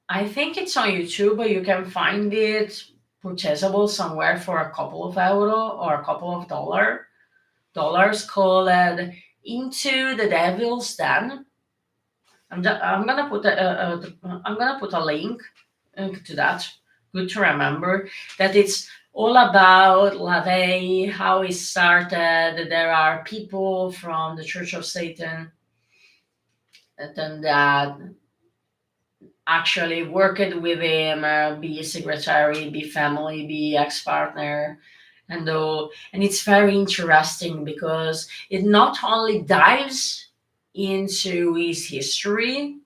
I think it's on YouTube, but you can find it purchasable somewhere for a couple of euro or a couple of dollars called Into the Devil's Den. I'm gonna put I'm gonna put a link to that. Good to remember that it's all about LaVey, how it started. There are people from the Church of Satan that actually worked with him, be secretary, be family, be ex-partner, and it's very interesting because it not only dives into his history,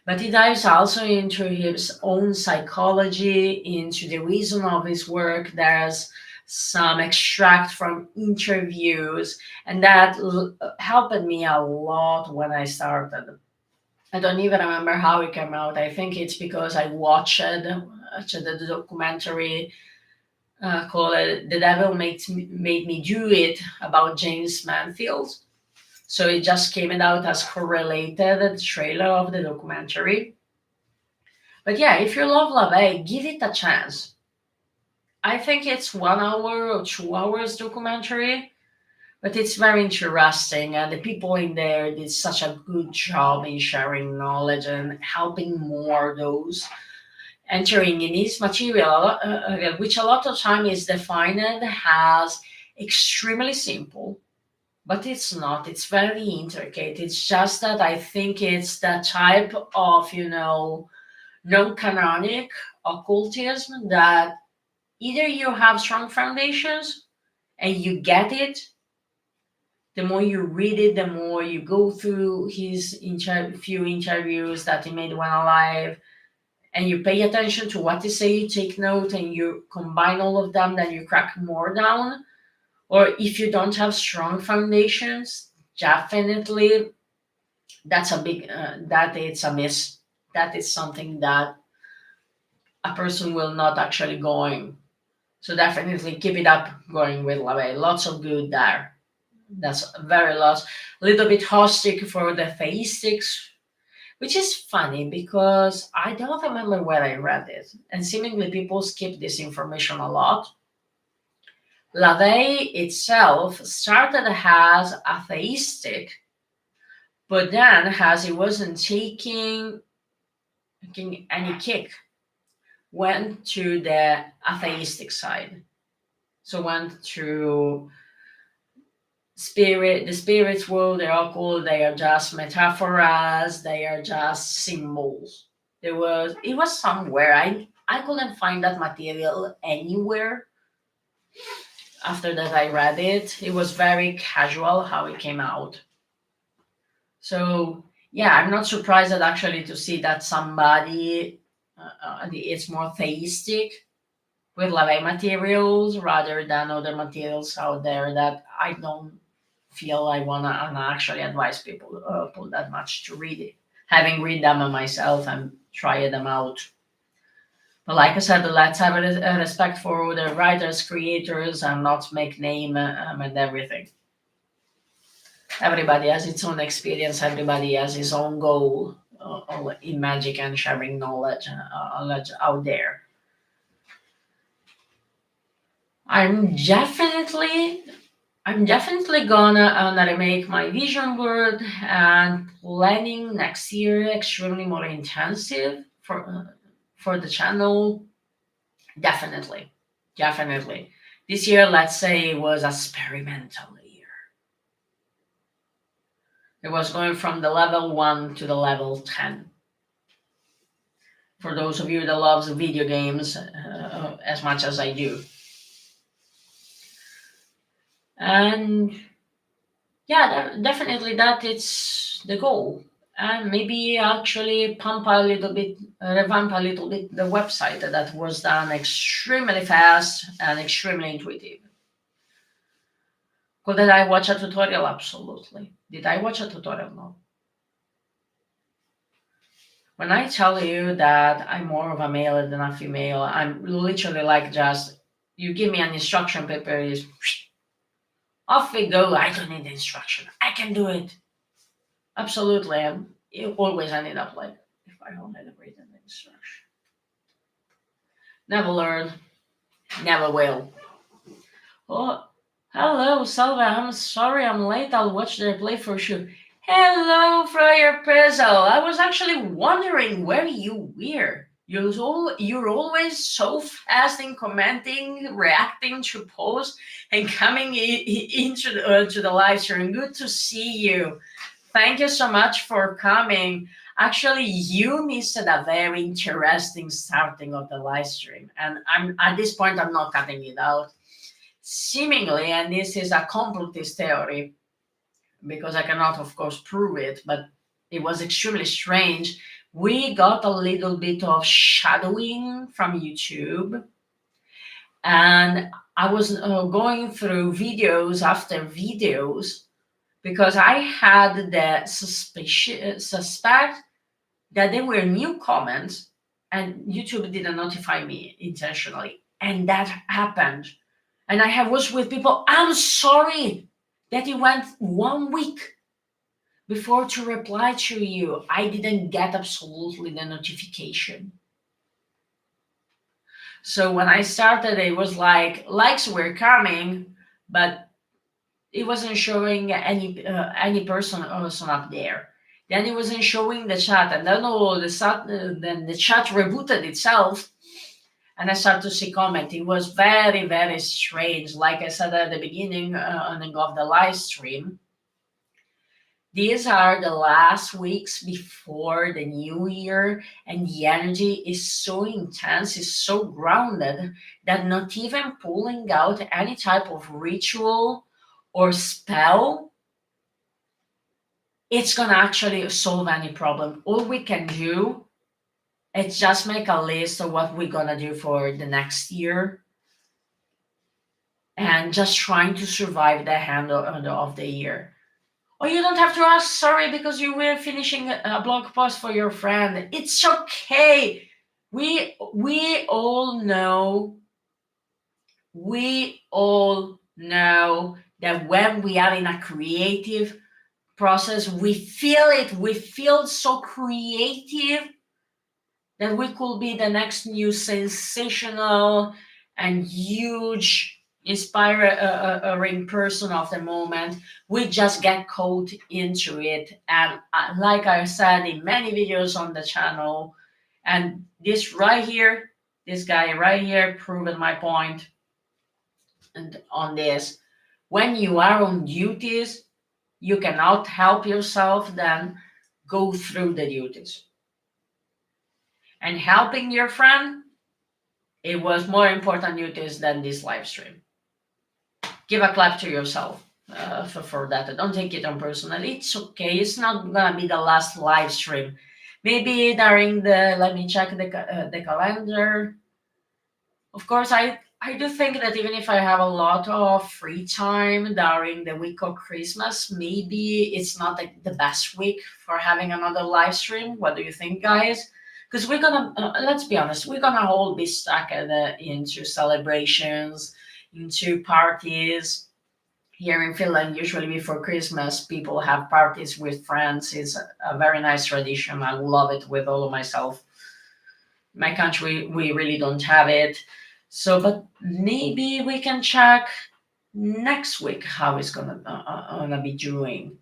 but it dives also into his own psychology, into the reason of his work. There's some extract from interviews, and that helped me a lot when I started. I don't even remember how it came out. I think it's because I watched the documentary called "The Devil Made Me Do It" about James Manfield. So it just came out as correlated the trailer of the documentary. But yeah, if you love LaVey, give it a chance. I think it's 1 hour or 2 hours documentary, but it's very interesting, and the people in there did such a good job in sharing knowledge and helping more those entering in his material, which a lot of time is defined as extremely simple, but it's not. It's very intricate. It's just that I think it's that type of non-canonic occultism that either you have strong foundations and you get it. The more you read it, the more you go through his few interviews that he made when alive, and you pay attention to what he say, you take note, and you combine all of them, then you crack more down. Or if you don't have strong foundations, definitely That's a big that it's a miss. That is something that a person will not actually going. So definitely keep it up going with Lave. Lots of good there. That's very lots. A little bit hostic for the theistics, which is funny because I don't remember where I read it, and seemingly people skip this information a lot. LaVey itself started as atheistic, but then, as he wasn't taking any kick, went to the atheistic side. So went to spirit, the spirits world, they're all cool, they are just metaphors, they are just symbols. It was somewhere. I couldn't find that material anywhere. After that I read it. It was very casual how it came out. So yeah, I'm not surprised that actually to see that somebody it's more theistic with lave materials rather than other materials out there that I don't feel I wanna actually advise people put that much to read it. Having read them myself and try them out. But like I said, let's have a respect for the writers, creators, and not make name and everything. Everybody has its own experience. Everybody has his own goal in magic and sharing knowledge out there. I'm definitely I'm definitely gonna remake my vision board and planning next year extremely more intensive for the channel. Definitely, definitely. This year, let's say, was experimental year. It was going from the level 1 to the level 10. For those of you that loves video games as much as I do. And yeah, definitely that it's the goal. And maybe actually pump a little bit, revamp a little bit the website that was done extremely fast and extremely intuitive. Could I watch a tutorial? Absolutely. Did I watch a tutorial? No. When I tell you that I'm more of a male than a female, I'm literally like just, you give me an instruction paper, is off we go. I don't need the instruction. I can do it. Absolutely. You always ended up like, if I don't have written the instruction. Never learn, never will. Oh, hello, Salva. I'm sorry I'm late. I'll watch the replay for sure. Hello, Friar Pizzle. I was actually wondering where you were. You're always so fast in commenting, reacting to posts, and coming into to the live stream. Good to see you. Thank you so much for coming. Actually, you missed a very interesting starting of the live stream, and I'm at this point I'm not cutting it out. Seemingly, and this is a completist theory because I cannot, of course, prove it, but it was extremely strange. We got a little bit of shadowing from YouTube, and I was going through videos after videos because I had the suspect that there were new comments and YouTube didn't notify me intentionally. And that happened. And was with people, I'm sorry that it went 1 week before to reply to you. I didn't get absolutely the notification. So when I started, it was like likes were coming, but it wasn't showing any person up there. Then it wasn't showing the chat, and then then the chat rebooted itself, and I started to see comment. It was very very strange. Like I said at the beginning of the live stream, these are the last weeks before the new year, and the energy is so intense, is so grounded that not even pulling out any type of ritual or spell, it's gonna actually solve any problem. All we can do is just make a list of what we're gonna do for the next year and just trying to survive the end of the year. Or you don't have to ask sorry because you were finishing a blog post for your friend. It's okay. We all know, we all know that when we are in a creative process, we feel it. We feel so creative that we could be the next new sensational and huge inspiring person of the moment. We just get caught into it, and like I said in many videos on the channel, and this right here, this guy right here proving my point. And on this, when you are on duties, you cannot help yourself than go through the duties. And helping your friend, it was more important duties than this live stream. Give a clap to yourself for that. Don't take it on personally. It's okay. It's not gonna be the last live stream. Maybe during the, let me check the calendar. Of course, I do think that even if I have a lot of free time during the week of Christmas, maybe it's not the best week for having another live stream. What do you think, guys? Because we're gonna, let's be honest, we're gonna all be stuck into celebrations, into parties. Here in Finland, usually before Christmas, people have parties with friends. It's a very nice tradition. I love it with all of myself. My country, we really don't have it. So, but maybe we can check next week how it's gonna be doing.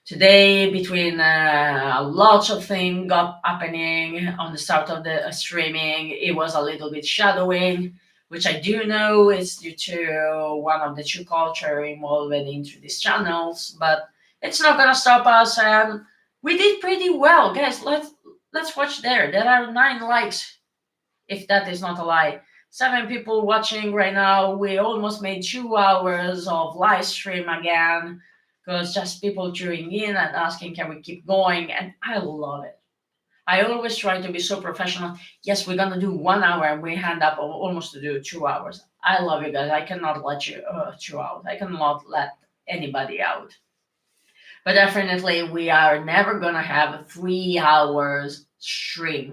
Today, between lots of things happening on the start of the streaming, it was a little bit shadowing, which I do know is due to one of the two culture involved into these channels, but it's not gonna stop us, and we did pretty well, guys. Let's watch there. There are 9 likes, if that is not a lie. 7 people watching right now. We almost made 2 hours of live stream again because just people tuning in and asking, can we keep going? And I love it. I always try to be so professional. Yes, we're gonna do 1 hour, and we end up almost to do 2 hours. I love you guys. I cannot let you out. I cannot let anybody out. But definitely, we are never gonna have 3 hours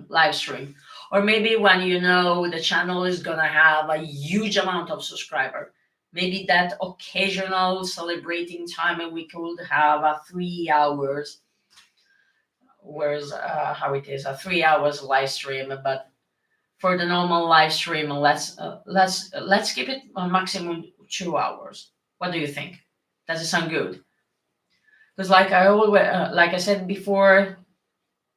live stream. Or maybe when you know the channel is gonna have a huge amount of subscriber, maybe that occasional celebrating time, and we could have a 3 hours, whereas how it is a 3 hours live stream. But for the normal live stream, let's keep it a maximum 2 hours. What do you think? Does it sound good? Because like I said before,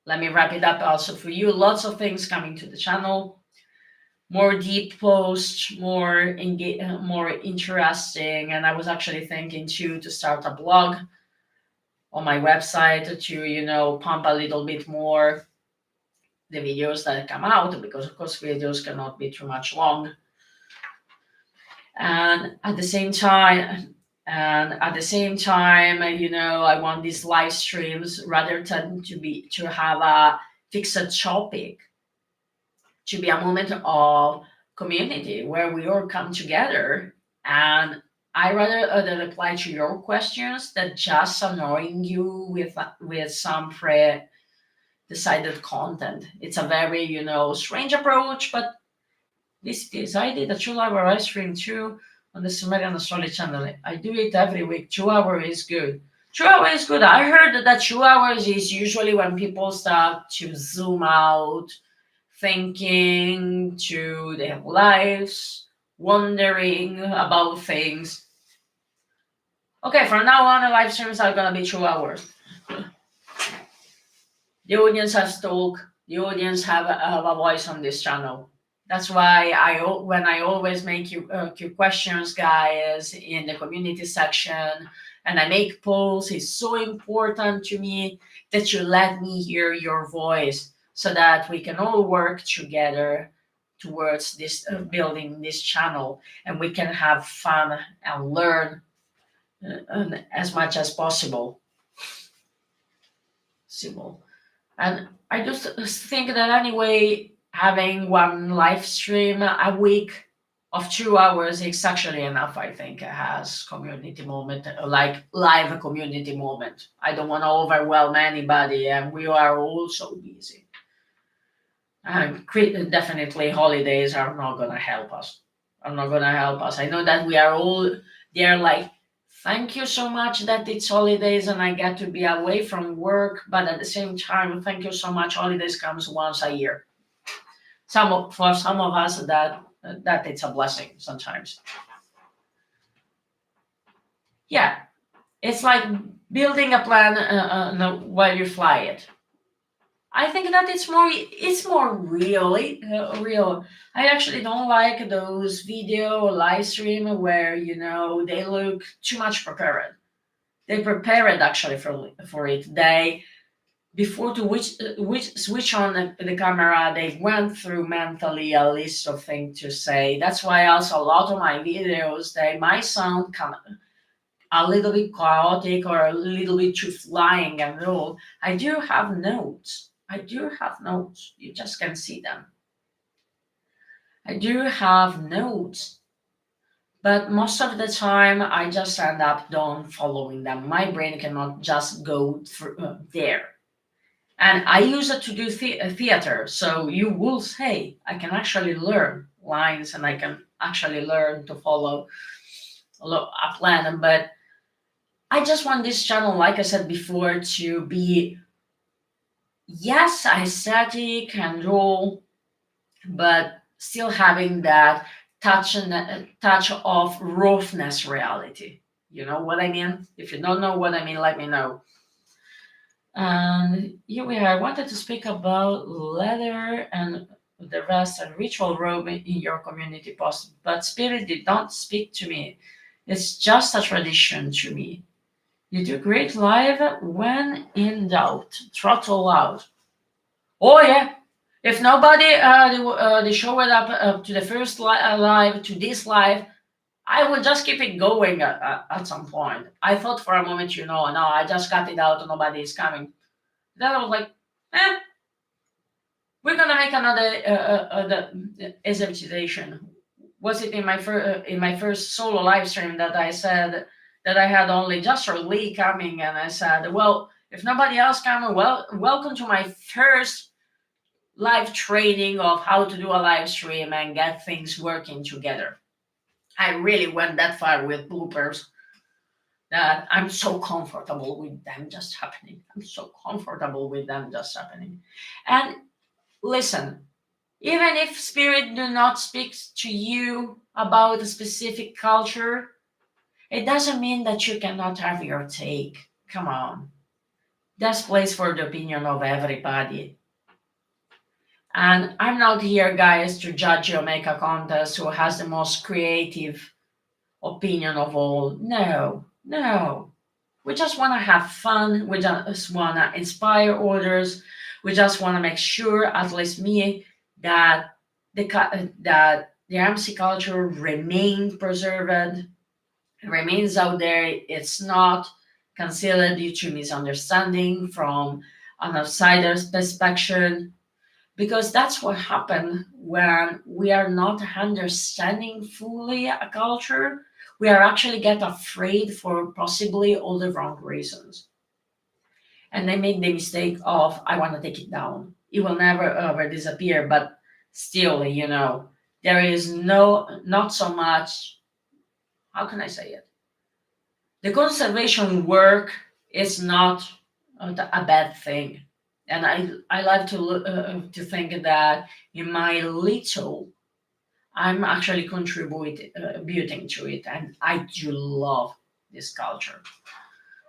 let me wrap it up also for you. Lots of things coming to the channel. More deep posts, more interesting. And I was actually thinking too to start a blog on my website to pump a little bit more the videos that come out, because of course videos cannot be too much long. And at the same time, I want these live streams rather than to have a fixed topic, to be a moment of community where we all come together. And I rather reply to your questions than just annoying you with some pre-decided content. It's a very strange approach, but this is. I did a 2 hour live stream too on the Sumerian Astrology channel. I do it every week. 2 hours is good. 2 hours is good. I heard that 2 hours is usually when people start to zoom out, thinking to their lives, wondering about things. Okay, from now on, the live streams are gonna be 2 hours. The audience has talk. The audience have a voice on this channel. That's why when I always make you questions, guys, in the community section, and I make polls, it's so important to me that you let me hear your voice so that we can all work together towards this building this channel, and we can have fun and learn as much as possible. Simple. And I just think that anyway, having one live stream a week of 2 hours is actually enough, I think, as community moment, like live community moment. I don't want to overwhelm anybody, and we are all so busy. And definitely holidays are not gonna help us. Are not gonna help us. I know that we are all there like, thank you so much that it's holidays and I get to be away from work, but at the same time, thank you so much. Holidays comes once a year. For some of us that it's a blessing sometimes. Yeah, it's like building a plan while you fly it. I think that it's more really real. I actually don't like those video live stream where they look too much prepared. They prepared actually for it. They before to which switch on the camera, they went through mentally a list of things to say. That's why also a lot of my videos they might sound kind of a little bit chaotic or a little bit too flying and all. I do have notes. I do have notes. You just can see them. I do have notes. But most of the time, I just end up don't following them. My brain cannot just go through there. And I use it to do theater. So you will say, I can actually learn lines and I can actually learn to follow a plan. But I just want this channel, like I said before, to be, yes, aesthetic and all, but still having that touch of roughness reality. You know what I mean? If you don't know what I mean, let me know. And here we are. I wanted to speak about leather and the rest and ritual robe in your community post, but spirit did not speak to me. It's just a tradition to me. You do great live when in doubt. Throttle out. Oh yeah. If nobody they showed up to the first live to this live, I will just keep it going at some point. I thought for a moment, no, I just got it out. Nobody is coming. Then I was like, we're gonna make another the exercitation. Was it in my first solo live stream that I said that I had only just Lee coming, and I said, well, if nobody else coming, well, welcome to my first live training of how to do a live stream and get things working together. I really went that far with bloopers that I'm so comfortable with them just happening. I'm so comfortable with them just happening. And listen, even if spirit do not speak to you about a specific culture, it doesn't mean that you cannot have your take. Come on. There's place for the opinion of everybody. And I'm not here, guys, to judge or make a contest who has the most creative opinion of all. No, no. We just want to have fun. We just want to inspire others. We just want to make sure, at least me, that the MC culture remains preserved, remains out there. It's not concealed due to misunderstanding from an outsider's perspective, because that's what happened when we are not understanding fully a culture. We are actually get afraid for possibly all the wrong reasons, and they make the mistake of, I want to take it down. It will never ever disappear, but still, there is not so much, how can I say it, the conservation work is not a bad thing. And I like to think that in my little, I'm actually contributing to it, and I do love this culture.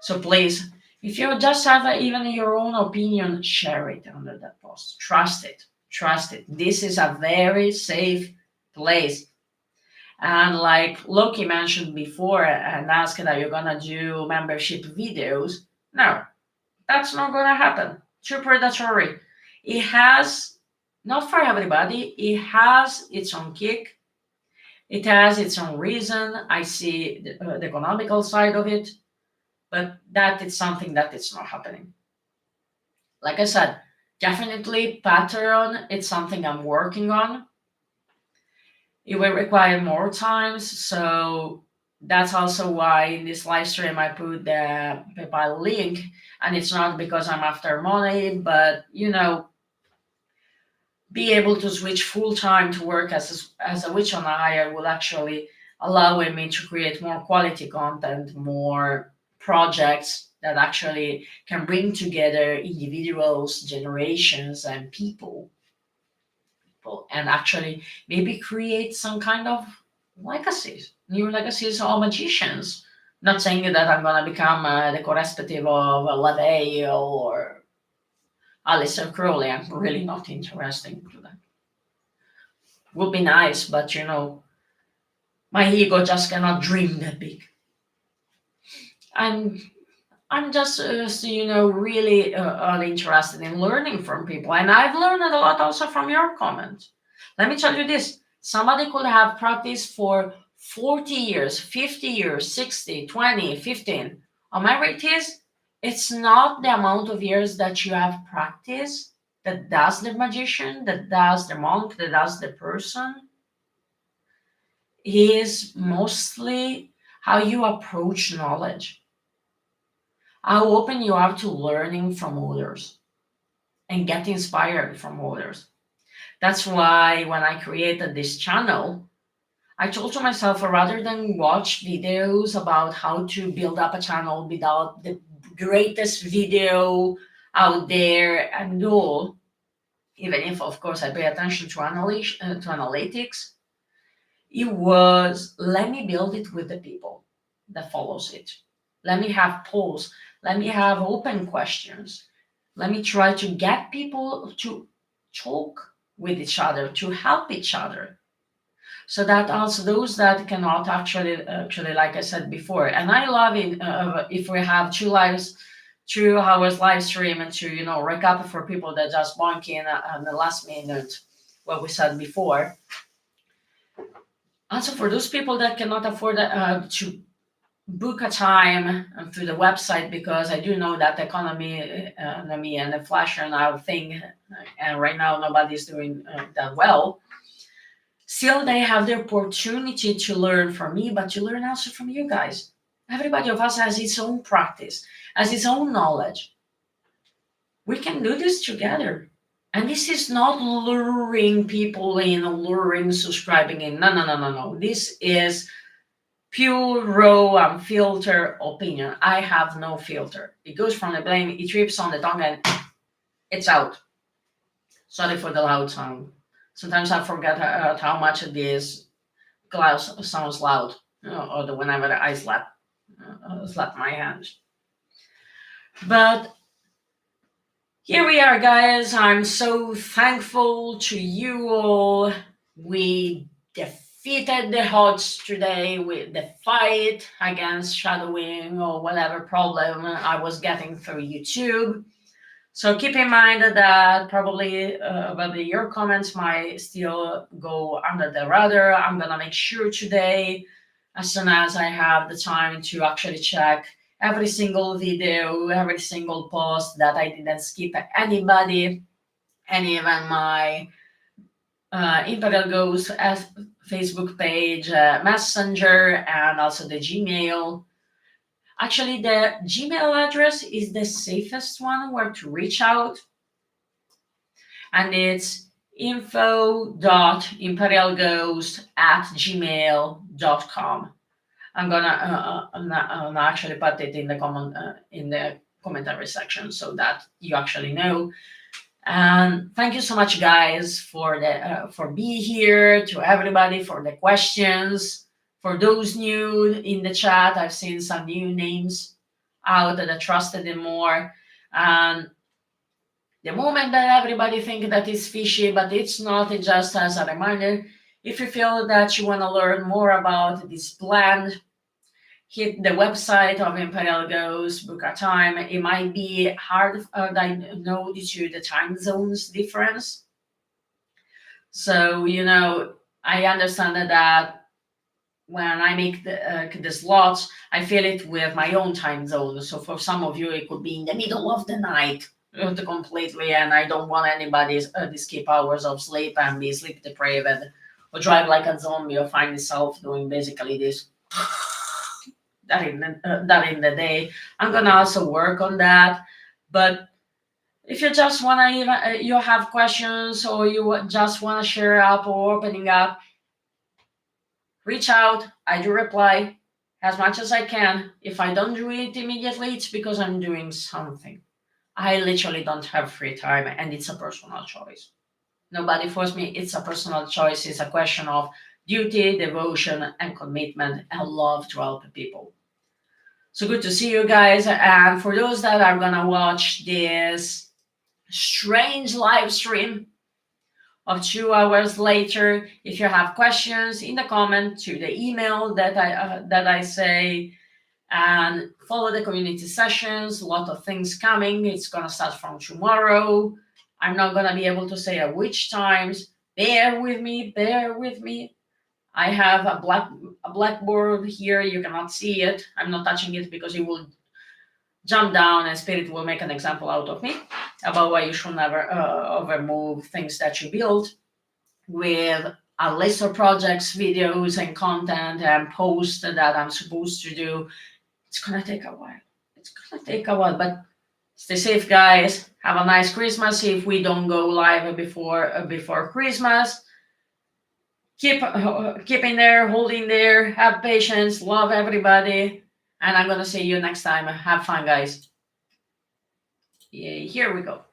So please, if you just have even your own opinion, share it under that post. Trust it. Trust it. This is a very safe place. And like Loki mentioned before and asked that you're gonna do membership videos. No, that's not gonna happen. Too predatory. It has, not for everybody, it has its own kick. It has its own reason. I see the economical side of it, but that is something that it's not happening. Like I said, definitely Patreon, it's something I'm working on. it will require more times. So that's also why in this live stream I put the PayPal link. And it's not because I'm after money, but be able to switch full time to work as a witch on a hire will actually allow me to create more quality content, more projects that actually can bring together individuals, generations, and people, and actually maybe create some kind of legacies, new legacies or magicians. Not saying that I'm gonna become the correspective of LaVey or Alistair Crowley. I'm really not interested in that. Would be nice, but my ego just cannot dream that big. I'm I'm just really interested in learning from people, and I've learned a lot also from your comments. Let me tell you this: somebody could have practiced for 40 years, 50 years, 60, 20, 15. On my rate is, it's not the amount of years that you have practiced that does the magician, that does the monk, that does the person. Is mostly how you approach knowledge, how open you are to learning from others and get inspired from others. That's why when I created this channel, I told to myself rather than watch videos about how to build up a channel without the greatest video out there and all, even if of course I pay attention to analytics, it was let me build it with the people that follows it. Let me have polls. Let me have open questions. Let me try to get people to talk with each other, to help each other. So that also those that cannot actually, like I said before, and I love it if we have 2 hours live stream and to recap for people that just bonk in on the last minute what we said before. Also, for those people that cannot afford to book a time through the website, because I do know that economy and the flash are now a thing, and right now nobody's doing that well. Still, they have the opportunity to learn from me, but to learn also from you guys. Everybody of us has its own practice, has its own knowledge. We can do this together. And this is not luring people in, luring subscribing in. No, no, no, no, no. This is pure, raw, unfiltered opinion. I have no filter. It goes from the blame, it trips on the tongue, and it's out. Sorry for the loud sound. Sometimes I forget how much this glass sounds loud, or whenever I slap my hands. But here we are, guys. I'm so thankful to you all. We defeated the odds today with the fight against shadowing or whatever problem I was getting through YouTube. So keep in mind that probably your comments might still go under the radar. I'm gonna make sure today, as soon as I have the time, to actually check every single video, every single post, that I didn't skip anybody, and even my Imperial Ghost Facebook page, Messenger, and also the Gmail. Actually, the Gmail address is the safest one where to reach out, and it's info.imperialghost@gmail.com. I'm gonna actually put it in the commentary section so that you actually know. And thank you so much, guys, for being here. To everybody for the questions. For those new in the chat, I've seen some new names out that I trusted in more. And the moment that everybody think that it's fishy, but it's not, it just as a reminder. If you feel that you want to learn more about this plan, hit the website of Imperial Ghost, book a time. It might be hard, I know, due to the time zones difference. So, I understand that when I make the slots, I fill it with my own time zone. So for some of you, it could be in the middle of the night completely, and I don't want anybody to skip hours of sleep and be sleep deprived or drive like a zombie, or find yourself doing basically this that in the day. I'm gonna also work on that. But if you just wanna even you have questions, or you just wanna share up or opening up, reach out. I do reply as much as I can. If I don't do it immediately, it's because I'm doing something. I literally don't have free time, and it's a personal choice. Nobody forced me. It's a personal choice. It's a question of duty, devotion, and commitment, and love to help people. So good to see you guys. And for those that are gonna watch this strange live stream of 2 hours later, if you have questions, in the comment to the email that I say, and follow the community sessions. A lot of things coming. It's gonna start from tomorrow. I'm not gonna be able to say at which times. Bear with me. Bear with me. I have a blackboard here. You cannot see it. I'm not touching it because it will jump down and Spirit will make an example out of me about why you should never overmove things that you build, with a list of projects, videos, and content and posts that I'm supposed to do. It's gonna take a while. But stay safe, guys. Have a nice Christmas. If we don't go live before Christmas, keep in there, holding there. Have patience. Love everybody. And I'm gonna see you next time. Have fun, guys. Yeah, here we go.